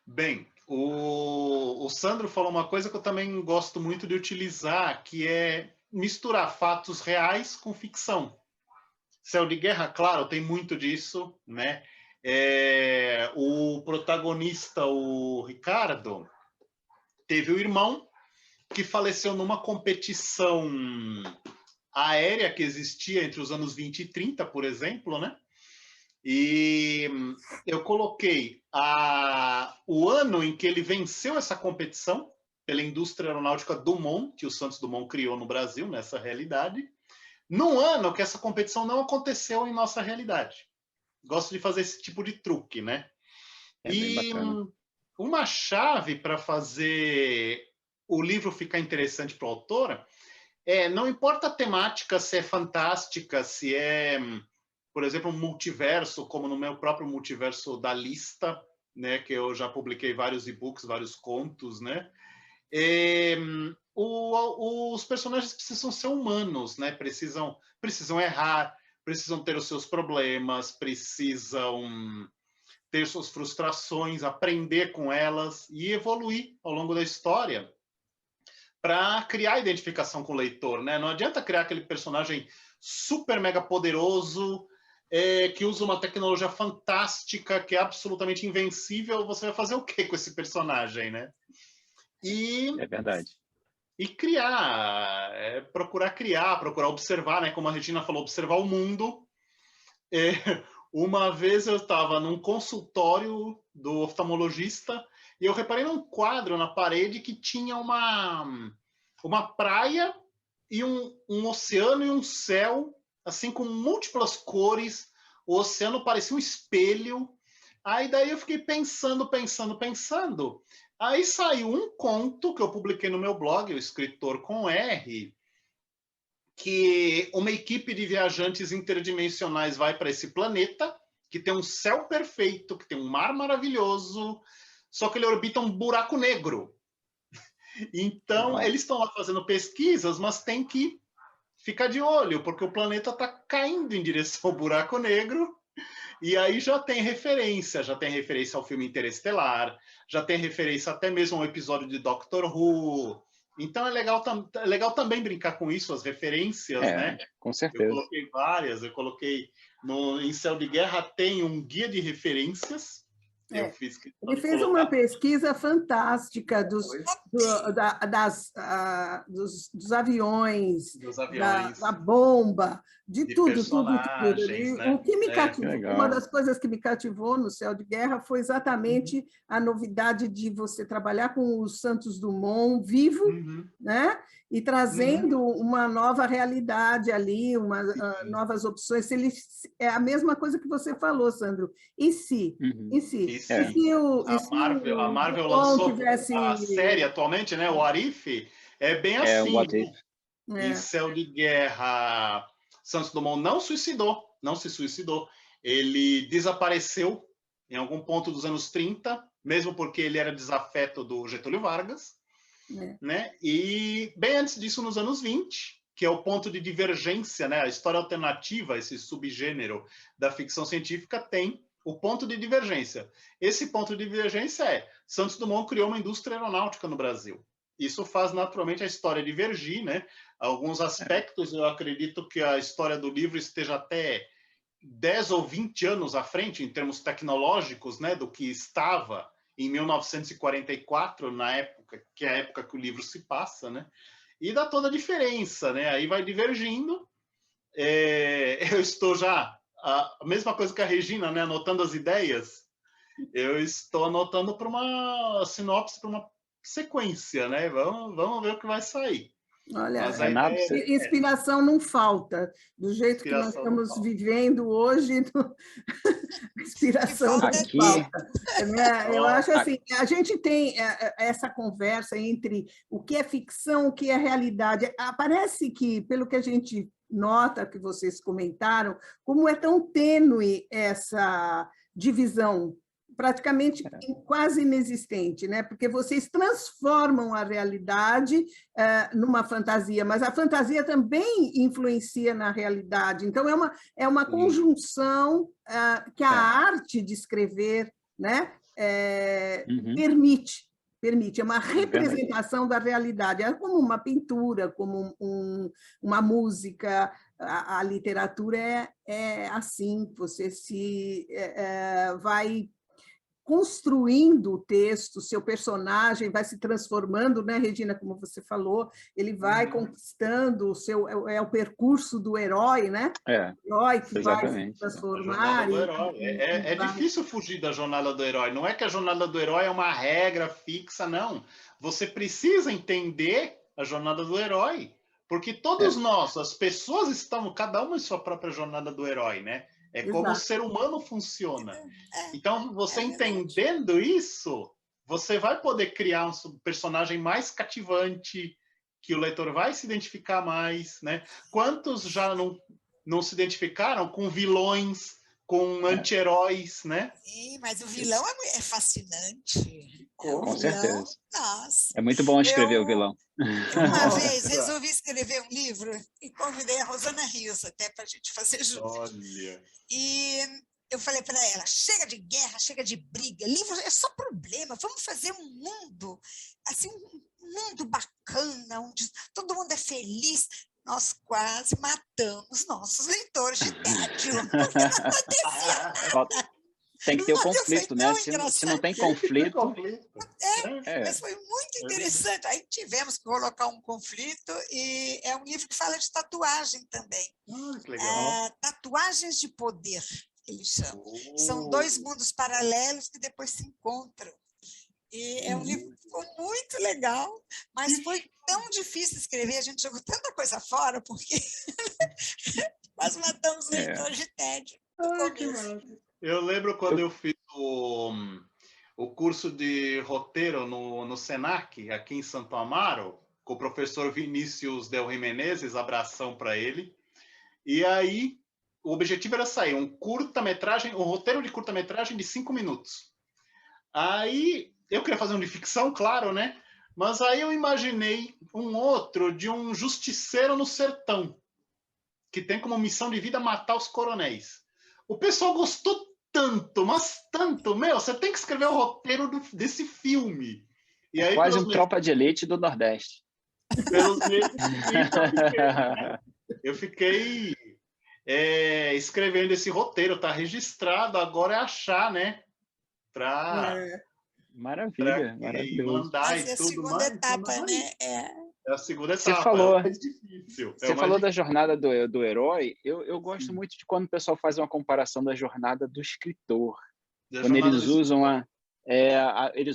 Bem, o Sandro falou uma coisa que eu também gosto muito de utilizar, que é misturar fatos reais com ficção. Céu de Guerra, claro, tem muito disso, né? O protagonista, o Ricardo, teve um irmão que faleceu numa competição aérea que existia entre os anos 20 e 30, por exemplo, né? E eu coloquei o ano em que ele venceu essa competição pela indústria aeronáutica Dumont, que o Santos Dumont criou no Brasil, nessa realidade, num ano que essa competição não aconteceu em nossa realidade. Gosto de fazer esse tipo de truque, né? E uma chave para fazer o livro ficar interessante para a autora Não importa a temática, se é fantástica, se é, por exemplo, um multiverso, como no meu próprio multiverso da Lista, né, que eu já publiquei vários e-books, vários contos, né? Os personagens precisam ser humanos, né? Precisam errar, precisam ter os seus problemas, precisam ter suas frustrações, aprender com elas e evoluir ao longo da história para criar identificação com o leitor, né? Não adianta criar aquele personagem super mega poderoso que usa uma tecnologia fantástica, que é absolutamente invencível. Você vai fazer o que com esse personagem, né? É verdade. E criar, procurar observar, né? Como a Regina falou, observar o mundo. Uma vez eu estava num consultório do oftalmologista e eu reparei num quadro na parede que tinha uma praia e um oceano e um céu, assim, com múltiplas cores. O oceano parecia um espelho. Aí daí eu fiquei pensando. Aí saiu um conto que eu publiquei no meu blog, o Escritor com R, que uma equipe de viajantes interdimensionais vai para esse planeta, que tem um céu perfeito, que tem um mar maravilhoso, só que ele orbita um buraco negro. Então, eles estão lá fazendo pesquisas, mas tem que ficar de olho, porque o planeta está caindo em direção ao buraco negro. E aí já tem referência ao filme Interestelar, já tem referência até mesmo ao episódio de Doctor Who. Então é legal também brincar com isso, as referências, né? Com certeza. Eu coloquei várias, em Céu de Guerra tem um guia de referências. Eu fiz Ele fez uma pesquisa fantástica dos aviões, da bomba, de tudo. Né? O que me cativou, uma das coisas que me cativou no Céu de Guerra foi exatamente a novidade de você trabalhar com o Santos Dumont vivo, né? E trazendo uma nova realidade ali, novas opções. É a mesma coisa que você falou, Sandro. E se? A Marvel lançou a série atualmente, né? O What If, é bem assim. Em Céu de Guerra, Santos Dumont não se suicidou. Ele desapareceu em algum ponto dos anos 30, mesmo porque ele era desafeto do Getúlio Vargas. Né? E bem antes disso, nos anos 20, que é o ponto de divergência, né? A história alternativa, esse subgênero da ficção científica, tem o ponto de divergência. Esse ponto de divergência Santos Dumont criou uma indústria aeronáutica no Brasil. Isso faz naturalmente a história divergir, né? Alguns aspectos, eu acredito que a história do livro esteja até 10 ou 20 anos à frente, em termos tecnológicos, né? Do que estava em 1944, na época, que é a época que o livro se passa, né? E dá toda a diferença, né? Aí vai divergindo. Eu estou já a mesma coisa que a Regina, né? Anotando as ideias. Eu estou anotando para uma sinopse, para uma sequência, né? Vamos ver o que vai sair. Olha, inspiração não falta. Do jeito que nós estamos vivendo hoje, inspiração não falta. Eu acho assim, a gente tem essa conversa entre o que é ficção, o que é realidade. Parece que, pelo que a gente nota, que vocês comentaram, como é tão tênue essa divisão, praticamente quase inexistente, né? Porque vocês transformam a realidade numa fantasia, mas a fantasia também influencia na realidade. Então, é uma conjunção que a arte de escrever, né? Permite. É uma representação da realidade, é como uma pintura, como uma música. A literatura é assim, você vai construindo o texto, seu personagem vai se transformando, né, Regina, como você falou, ele vai conquistando o percurso do herói, né? O herói que vai se transformar. É difícil fugir da jornada do herói. Não é que a jornada do herói é uma regra fixa, não. Você precisa entender a jornada do herói, porque todos nós, as pessoas estão, cada uma em sua própria jornada do herói, né? É como o ser humano funciona. Então, você entendendo isso, você vai poder criar um personagem mais cativante, que o leitor vai se identificar mais, né? Quantos já não se identificaram com vilões, com anti-heróis, né? Sim, mas o vilão é fascinante. Com certeza. Nossa. É muito bom escrever o vilão. Eu uma vez resolvi escrever um livro e convidei a Rosana Rios até para a gente fazer junto. Olha. E eu falei para ela, chega de guerra, chega de briga, livro é só problema, vamos fazer um mundo, assim, um mundo bacana, onde todo mundo é feliz. Nós quase matamos nossos leitores de tédio, porque não acontecia nada. Tem que ter o conflito, né? Se não tem conflito... Mas foi muito interessante. Aí tivemos que colocar um conflito e é um livro que fala de tatuagem também. Que legal. Tatuagens de poder, ele chama. São dois mundos paralelos que depois se encontram. E é um livro que ficou muito legal, mas foi tão difícil escrever, a gente jogou tanta coisa fora, porque nós matamos leitores de tédio. Eu lembro quando eu fiz o curso de roteiro no Senac, aqui em Santo Amaro, com o professor Vinícius Del Jimenezes, abração para ele. E aí, o objetivo era sair um roteiro de curta-metragem de 5 minutos. Aí, eu queria fazer um de ficção, claro, né? Mas aí eu imaginei um outro de um justiceiro no sertão, que tem como missão de vida matar os coronéis. O pessoal gostou tanto, mas tanto, você tem que escrever o roteiro desse filme. E aí, quase um Tropa de Elite do Nordeste. Eu fiquei escrevendo esse roteiro, tá registrado, agora é achar, né? Maravilha, maravilhoso. Mandar e tudo mais. É a segunda etapa, né? É a segunda etapa. Você falou da jornada do herói. Eu gosto muito de quando o pessoal faz uma comparação da jornada do escritor. Quando eles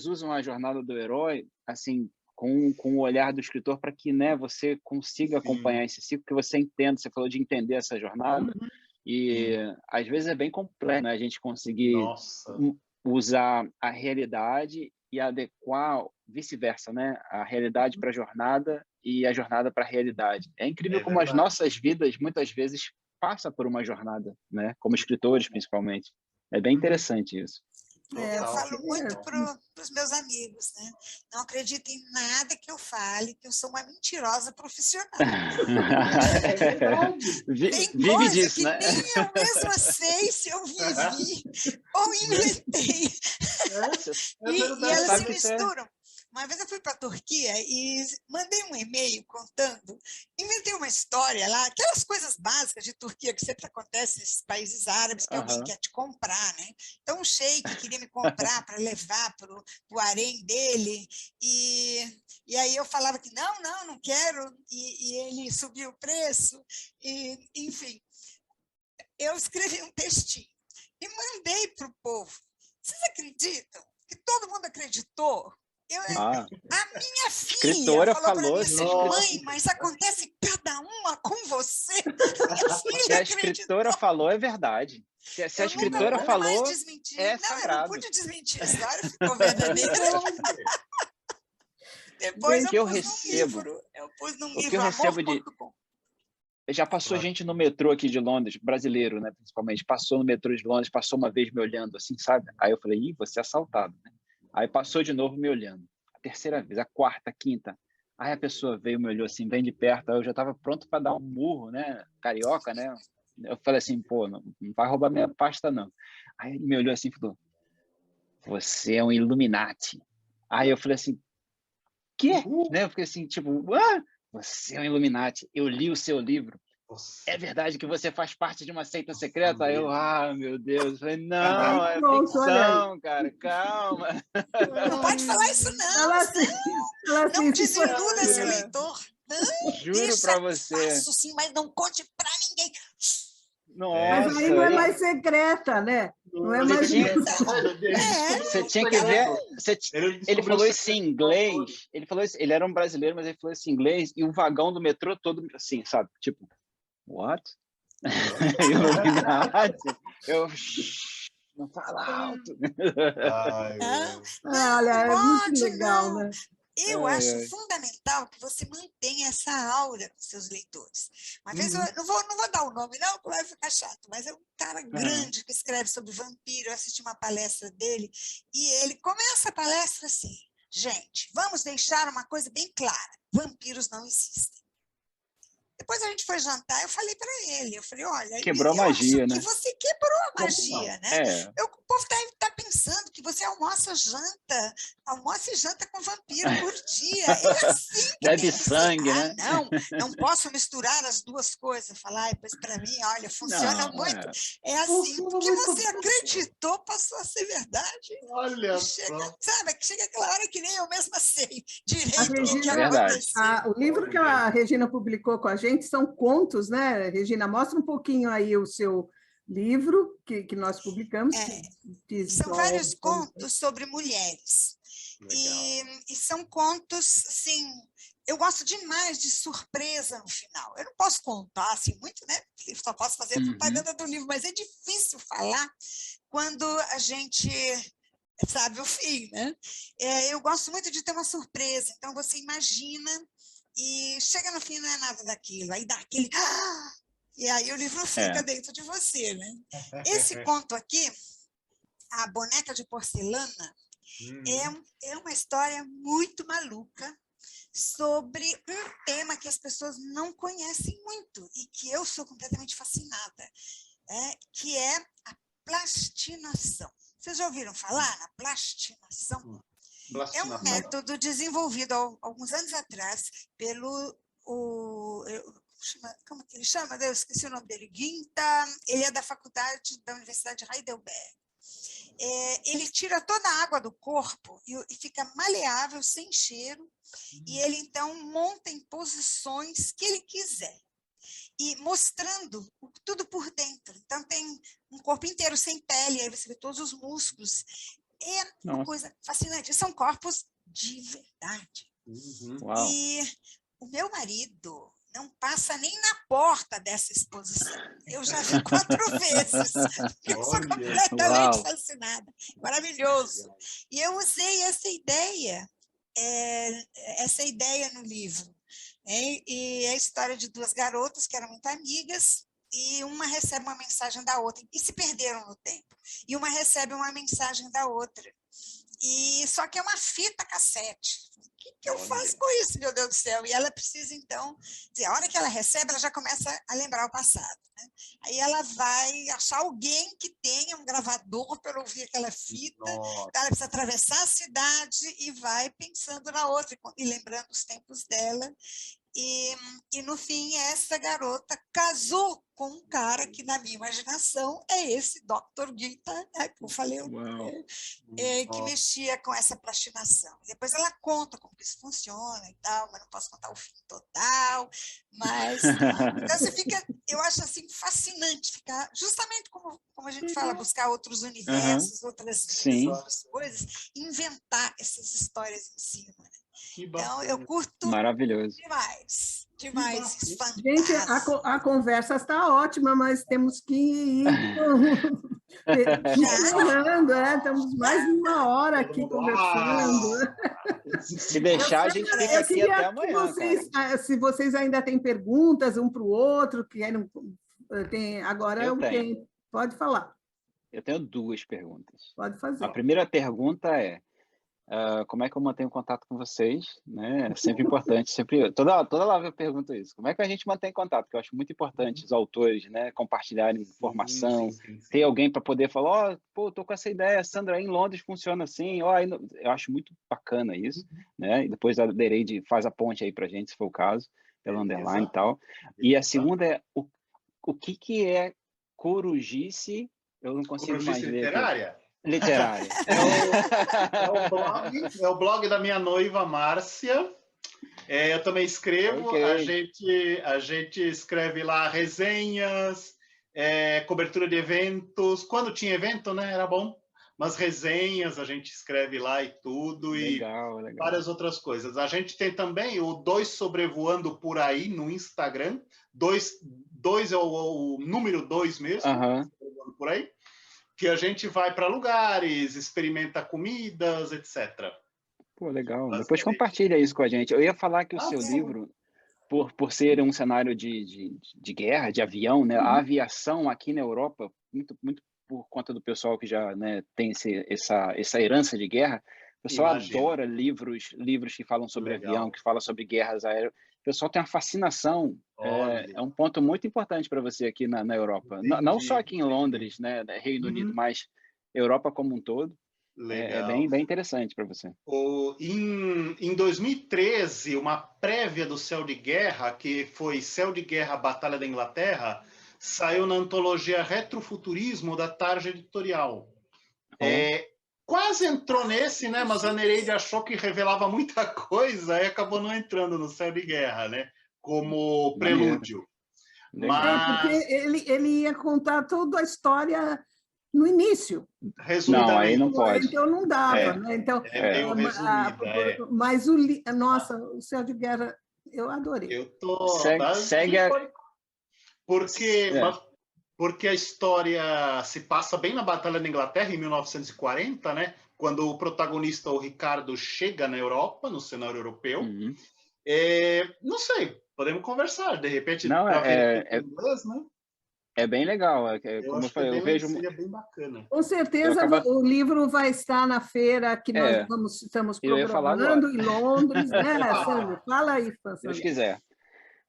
usam a jornada do herói, assim, com o olhar do escritor, para que, né, você consiga acompanhar esse ciclo, que você entenda. Você falou de entender essa jornada. E às vezes é bem complexo, né, a gente conseguir usar a realidade e adequar vice-versa, né? A realidade para a jornada e a jornada para a realidade. É incrível como as nossas vidas muitas vezes passam por uma jornada, né? Como escritores, principalmente. É bem interessante isso. Eu falo muito para os meus amigos, né? Não acreditem em nada que eu fale, que eu sou uma mentirosa profissional. Vive disso, né? Nem eu mesma sei se eu vivi ou inventei. E elas se misturam. Uma vez eu fui para a Turquia e mandei um e-mail contando, inventei uma história lá, aquelas coisas básicas de Turquia que sempre acontecem nesses países árabes, que alguém quer te comprar, né? Então, um sheik queria me comprar para levar para o harém dele, e aí eu falava que não quero, e ele subiu o preço, e, enfim. Eu escrevi um textinho e mandei para o povo. Vocês acreditam que todo mundo acreditou? A minha filha falou para mim assim, mãe, mas acontece cada uma com você. Se a escritora falou, é verdade. Se a escritora falou, é sagrado. Eu não pude desmentir a história, ficou verdadeira. Depois eu pus num livro, amor.com. Já passou gente no metrô aqui de Londres, brasileiro, né, principalmente, passou no metrô de Londres, passou uma vez me olhando assim, sabe? Aí eu falei, você é assaltado, né? Aí passou de novo me olhando. A terceira vez, a quarta, a quinta. Aí a pessoa veio, me olhou assim, bem de perto. Aí eu já estava pronto para dar um murro, né? Carioca, né? Eu falei assim, pô, não vai roubar minha pasta, não. Aí ele me olhou assim e falou, você é um Illuminati. Aí eu falei assim, quê? Né? Eu fiquei assim, tipo, você é um Illuminati. Eu li o seu livro. É verdade que você faz parte de uma seita secreta? Aí eu, meu Deus. Eu falei, não, é ficção, cara, calma. Não pode falar isso, não. Não desiluna esse leitor. Não, juro pra você. Faço sim, mas não conte pra ninguém. Nossa, mas aí não é mais secreta, né? Não é mais Você tinha que ver. Ele falou isso em inglês. Ele era um brasileiro, mas ele falou isso em inglês, e o vagão do metrô todo assim, sabe? Tipo, what? Eu não fala alto. Olha, é muito legal, né? Eu acho fundamental que você mantenha essa aura com seus leitores. Uma vez, eu não vou dar o nome, não, porque vai ficar chato, mas é um cara grande que escreve sobre vampiro. Eu assisti uma palestra dele e ele começa a palestra assim: gente, vamos deixar uma coisa bem clara: vampiros não existem. Depois a gente foi jantar, eu falei para ele, eu falei, olha, Quebrou a eu magia, acho né? que você quebrou a magia, né? É. O povo tá pensando que você almoça e janta com vampiro por dia. É assim que Bebe tem que ser. sangue, né? Não posso misturar as duas coisas. Falar, pois para mim, olha, funciona Não, muito. É assim, porque você acreditou, passou a ser verdade. Olha só. Sabe, que chega aquela hora que nem eu mesma sei direito A o que Regina, aconteceu. o livro que a Regina publicou com a gente são contos, né? Regina, mostra um pouquinho aí o seu livro que nós publicamos. São vários contos sobre mulheres. E são contos, assim, eu gosto demais de surpresa no final. Eu não posso contar assim muito, né? Só posso fazer propaganda do livro, mas é difícil falar quando a gente sabe o fim, né? Eu gosto muito de ter uma surpresa. Então, você imagina e chega no fim não é nada daquilo. Aí dá aquele... E aí o livro fica dentro de você, né? Esse conto aqui, A Boneca de Porcelana, é uma história muito maluca sobre um tema que as pessoas não conhecem muito e que eu sou completamente fascinada, que é a plastinação. Vocês já ouviram falar na plastinação? É um método desenvolvido há alguns anos atrás pelo... como que ele chama? Eu esqueci o nome dele. Ginta, ele é da faculdade da Universidade de Heidelberg. Ele tira toda a água do corpo e fica maleável, sem cheiro, e ele, então, monta em posições que ele quiser, e mostrando tudo por dentro. Então, tem um corpo inteiro sem pele, aí você vê todos os músculos. É uma coisa fascinante. São corpos de verdade. E o meu marido não passa nem na porta dessa exposição. Eu já vi 4 vezes. Eu sou completamente fascinada. Maravilhoso. E eu usei essa ideia no livro. E é a história de 2 garotas que eram muito amigas, e uma recebe uma mensagem da outra, e se perderam no tempo. E uma recebe uma mensagem da outra. Só que é uma fita cassete. O que eu faço com isso, meu Deus do céu? E ela precisa, então, dizer, a hora que ela recebe, ela já começa a lembrar o passado, né? Aí ela vai achar alguém que tenha um gravador para ouvir aquela fita. Então ela precisa atravessar a cidade e vai pensando na outra e lembrando os tempos dela. E no fim, essa garota casou com um cara que, na minha imaginação, é esse Dr. Ginta, né, que eu falei, que mexia com essa plastinação. Depois ela conta como que isso funciona e tal, mas não posso contar o fim total. Mas então você fica, eu acho assim fascinante ficar, justamente como a gente fala, buscar outros universos, outras coisas, inventar essas histórias em cima, né? Então, eu curto demais. Gente, a conversa está ótima, mas temos que ir encerrando, Estamos mais de 1 hora aqui conversando. Se deixar, a gente fica aqui até amanhã. Se vocês ainda têm perguntas um para o outro, agora é o tempo. Pode falar. Eu tenho 2 perguntas. Pode fazer. A primeira pergunta é: como é que eu mantenho contato com vocês, né? É sempre importante, toda live eu pergunto isso. Como é que a gente mantém contato? Porque eu acho muito importante os autores, né, compartilharem informação, ter alguém para poder falar, tô com essa ideia, Sandra, aí em Londres funciona assim, eu acho muito bacana isso, né? E depois a Dereide faz a ponte aí para a gente, se for o caso, pelo underline e tal. E a segunda é, o que é corujice? Eu não consigo mais ler. Literária? Literária. É o blog da minha noiva, Márcia. Eu também escrevo. A gente escreve lá resenhas, cobertura de eventos. Quando tinha evento, né? Era bom. Mas resenhas a gente escreve lá e tudo. Legal. Várias outras coisas. A gente tem também o 2 Sobrevoando Por Aí no Instagram. 2 é o número 2 mesmo. Sobrevoando Por Aí. Que a gente vai para lugares, experimenta comidas, etc. Pô, legal. Depois Basicamente. compartilha isso com a gente. Eu ia falar que o seu Sim. livro, por ser um cenário de guerra, de avião, né? A aviação aqui na Europa, muito por conta do pessoal que já, né, tem essa herança de guerra, o pessoal Imagino. adora livros que falam sobre avião, Legal. que falam sobre guerras aéreas. O pessoal tem uma fascinação. Olha, É um ponto muito importante para você aqui na Europa. Não só entendi, aqui em entendi. Londres, né, Reino Unido, Uhum. mas Europa como um todo. É Legal. bem interessante para você. Em 2013, uma prévia do Céu de Guerra, que foi Céu de Guerra, Batalha da Inglaterra, saiu na antologia Retrofuturismo da Tarja Editorial. Quase entrou nesse, né? Mas a Nereide achou que revelava muita coisa e acabou não entrando no Céu de Guerra, né? Como prelúdio. Porque ele ia contar toda a história no início. Não, aí não pode. Então não dava, né? Então, meio resumida. Mas nossa, o Céu de Guerra, eu adorei. Eu tô... Segue a... Porque a história se passa bem na Batalha da Inglaterra, em 1940, né? Quando o protagonista, o Ricardo, chega na Europa, no cenário europeu. Não sei, podemos conversar, de repente, em inglês, né? É bem legal. Como eu falei, seria bem bacana. Com certeza o livro vai estar na feira que nós estamos programando em Londres, né, Sandro? Fala aí, Sandro. Se Deus quiser.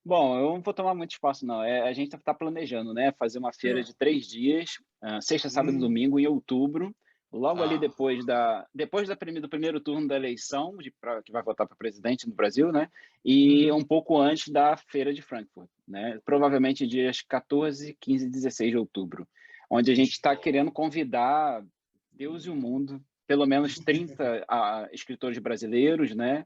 Bom, eu não vou tomar muito espaço, não. A gente está planejando, né? Fazer uma feira de 3 dias, sexta, sábado e domingo, em outubro, logo ali depois do primeiro turno da eleição, que vai votar para presidente no Brasil, né? E um pouco antes da feira de Frankfurt, né? Provavelmente dias 14, 15 e 16 de outubro, onde a gente está querendo convidar Deus e o mundo, pelo menos 30 escritores brasileiros, né?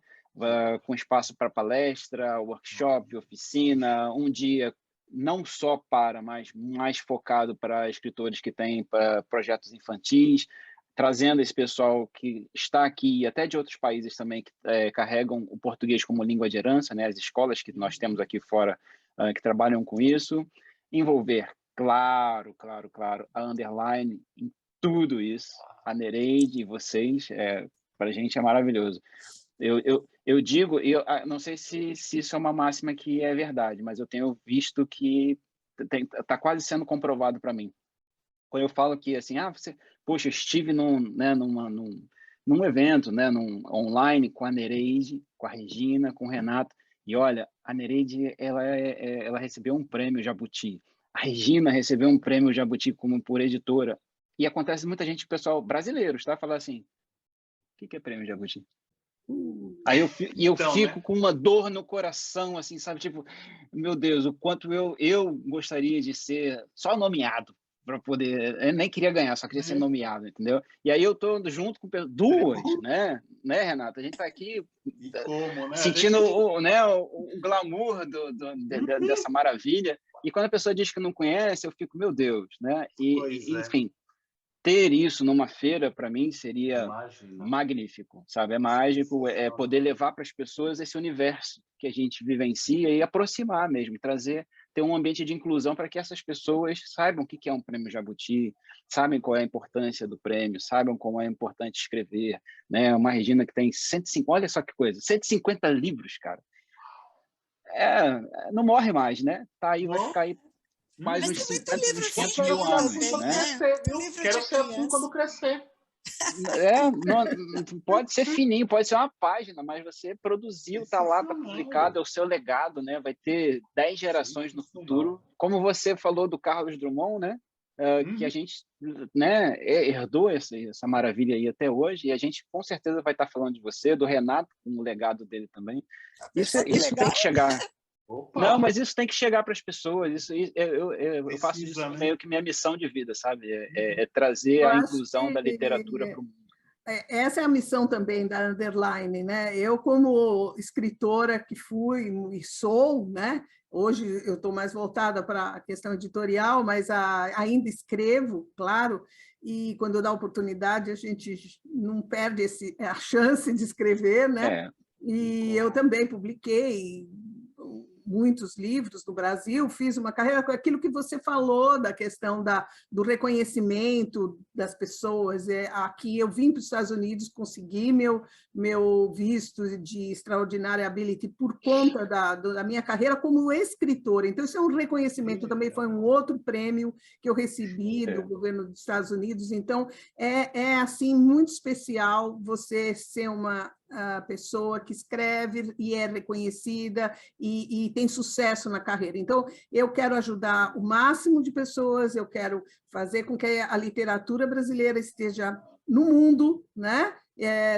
Com espaço para palestra, workshop, oficina, um dia não só mas mais focado para escritores que têm projetos infantis, trazendo esse pessoal que está aqui e até de outros países também que carregam o português como língua de herança, né? As escolas que nós temos aqui fora que trabalham com isso, envolver, claro, a Underline em tudo isso, a Nereide e vocês, para a gente é maravilhoso. Eu digo, não sei se isso é uma máxima que é verdade, mas eu tenho visto que está quase sendo comprovado para mim. Quando eu falo que, assim, poxa, eu estive num evento, né, online com a Nereide, com a Regina, com o Renato, e olha, a Nereide, ela recebeu um prêmio Jabuti, a Regina recebeu um prêmio Jabuti por editora, e acontece muita gente, pessoal brasileiro, tá? Falar assim, o que é prêmio Jabuti? Aí eu fico com uma dor no coração, assim, sabe? Tipo, meu Deus, o quanto eu gostaria de ser só nomeado para poder... Eu nem queria ganhar, só queria ser nomeado, entendeu? E aí eu tô junto com duas, né, Renato? A gente tá aqui sentindo o glamour dessa maravilha. E quando a pessoa diz que não conhece, eu fico, meu Deus, né? Enfim... Ter isso numa feira, para mim, seria magnífico, sabe? É mágico, poder levar para as pessoas esse universo que a gente vivencia e aproximar mesmo, ter um ambiente de inclusão para que essas pessoas saibam o que é um prêmio Jabuti, sabem qual é a importância do prêmio, saibam como é importante escrever, né? Uma Regina que tem 150, olha só que coisa, 150 livros, cara. Não morre mais, né? Tá aí, vai ficar aí mais uns 50, uns 500 mil anos, né? Quero ser assim quando crescer. Pode ser fininho, pode ser uma página, mas você produziu, está lá, está publicado, é o seu legado, né? Vai ter 10 gerações no futuro. Como você falou do Carlos Drummond, né? Que a gente, né, herdou essa maravilha aí até hoje, e a gente com certeza vai estar falando de você, do Renato, com o legado dele também. Isso tem que chegar. Opa. Não, mas isso tem que chegar para as pessoas. Eu faço isso meio que minha missão de vida, sabe? Trazer a inclusão da literatura para o mundo. Essa é a missão também da Underline, né? Eu, como escritora que fui e sou, né? Hoje eu estou mais voltada para a questão editorial, mas ainda escrevo, claro, e quando dá oportunidade a gente não perde a chance de escrever, né? E eu também publiquei muitos livros no Brasil, fiz uma carreira com aquilo que você falou, da questão do reconhecimento das pessoas. Aqui eu vim para os Estados Unidos, consegui meu visto de Extraordinary Ability por conta da minha carreira como escritora. Então, isso é um reconhecimento, também foi um outro prêmio que eu recebi do governo dos Estados Unidos. Então, assim, muito especial você ser uma pessoa que escreve e é reconhecida e tem sucesso na carreira. Então, eu quero ajudar o máximo de pessoas, eu quero fazer com que a literatura brasileira esteja no mundo, né?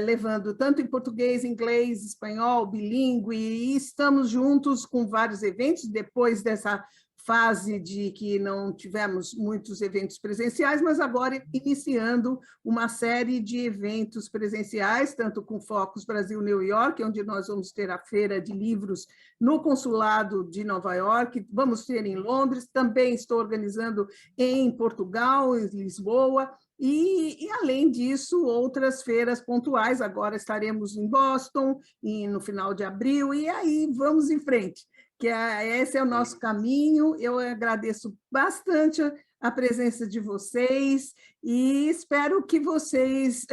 Levando tanto em português, inglês, espanhol, bilíngue, e estamos juntos com vários eventos, depois dessa fase de que não tivemos muitos eventos presenciais, mas agora iniciando uma série de eventos presenciais, tanto com Focus Brasil-New York, onde nós vamos ter a Feira de Livros no Consulado de Nova York, vamos ter em Londres, também estou organizando em Portugal, em Lisboa, e, além disso, outras feiras pontuais. Agora estaremos em Boston, no final de abril, e aí vamos em frente, que esse é o nosso caminho. Eu agradeço bastante a presença de vocês e espero que vocês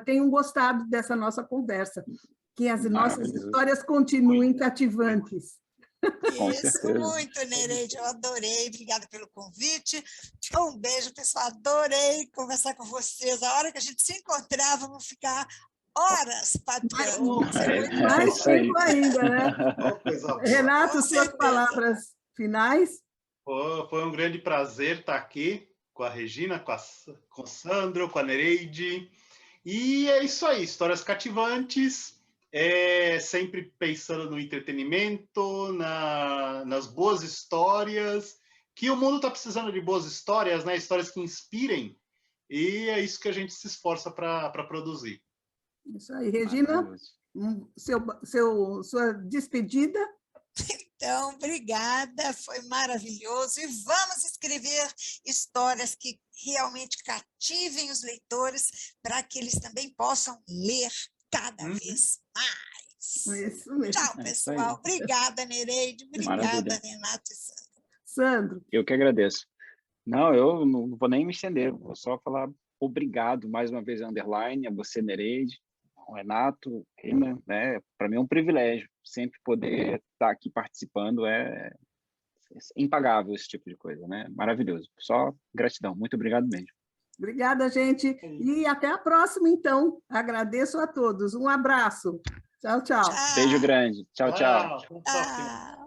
tenham gostado dessa nossa conversa, que as nossas histórias continuem cativantes. Isso, muito, Nereide, eu adorei, obrigada pelo convite. Um beijo, pessoal, adorei conversar com vocês. A hora que a gente se encontrar, vamos ficar horas papeando. Mais tempo ainda, né? Renato, suas palavras finais? Foi um grande prazer estar aqui com a Regina, com o Sandro, com a Nereide. E é isso aí, histórias cativantes, sempre pensando no entretenimento, nas boas histórias, que o mundo está precisando de boas histórias, né? Histórias que inspirem, e é isso que a gente se esforça para produzir. Isso aí. Regina, sua despedida? Então, obrigada, foi maravilhoso. E vamos escrever histórias que realmente cativem os leitores para que eles também possam ler cada vez mais. Isso mesmo. Tchau, pessoal. Obrigada, Nereide. Obrigada, Renato e Sandro. Sandro. Eu que agradeço. Não, eu não vou nem me estender, vou só falar obrigado mais uma vez, underline, a você, Nereide, ao Renato, Reina, né? Para mim é um privilégio sempre poder estar aqui participando, é impagável esse tipo de coisa, né? Maravilhoso. Só gratidão, muito obrigado mesmo. Obrigada, gente, e até a próxima, então. Agradeço a todos. Um abraço. Tchau, tchau. Beijo grande. Tchau, tchau. Tchau.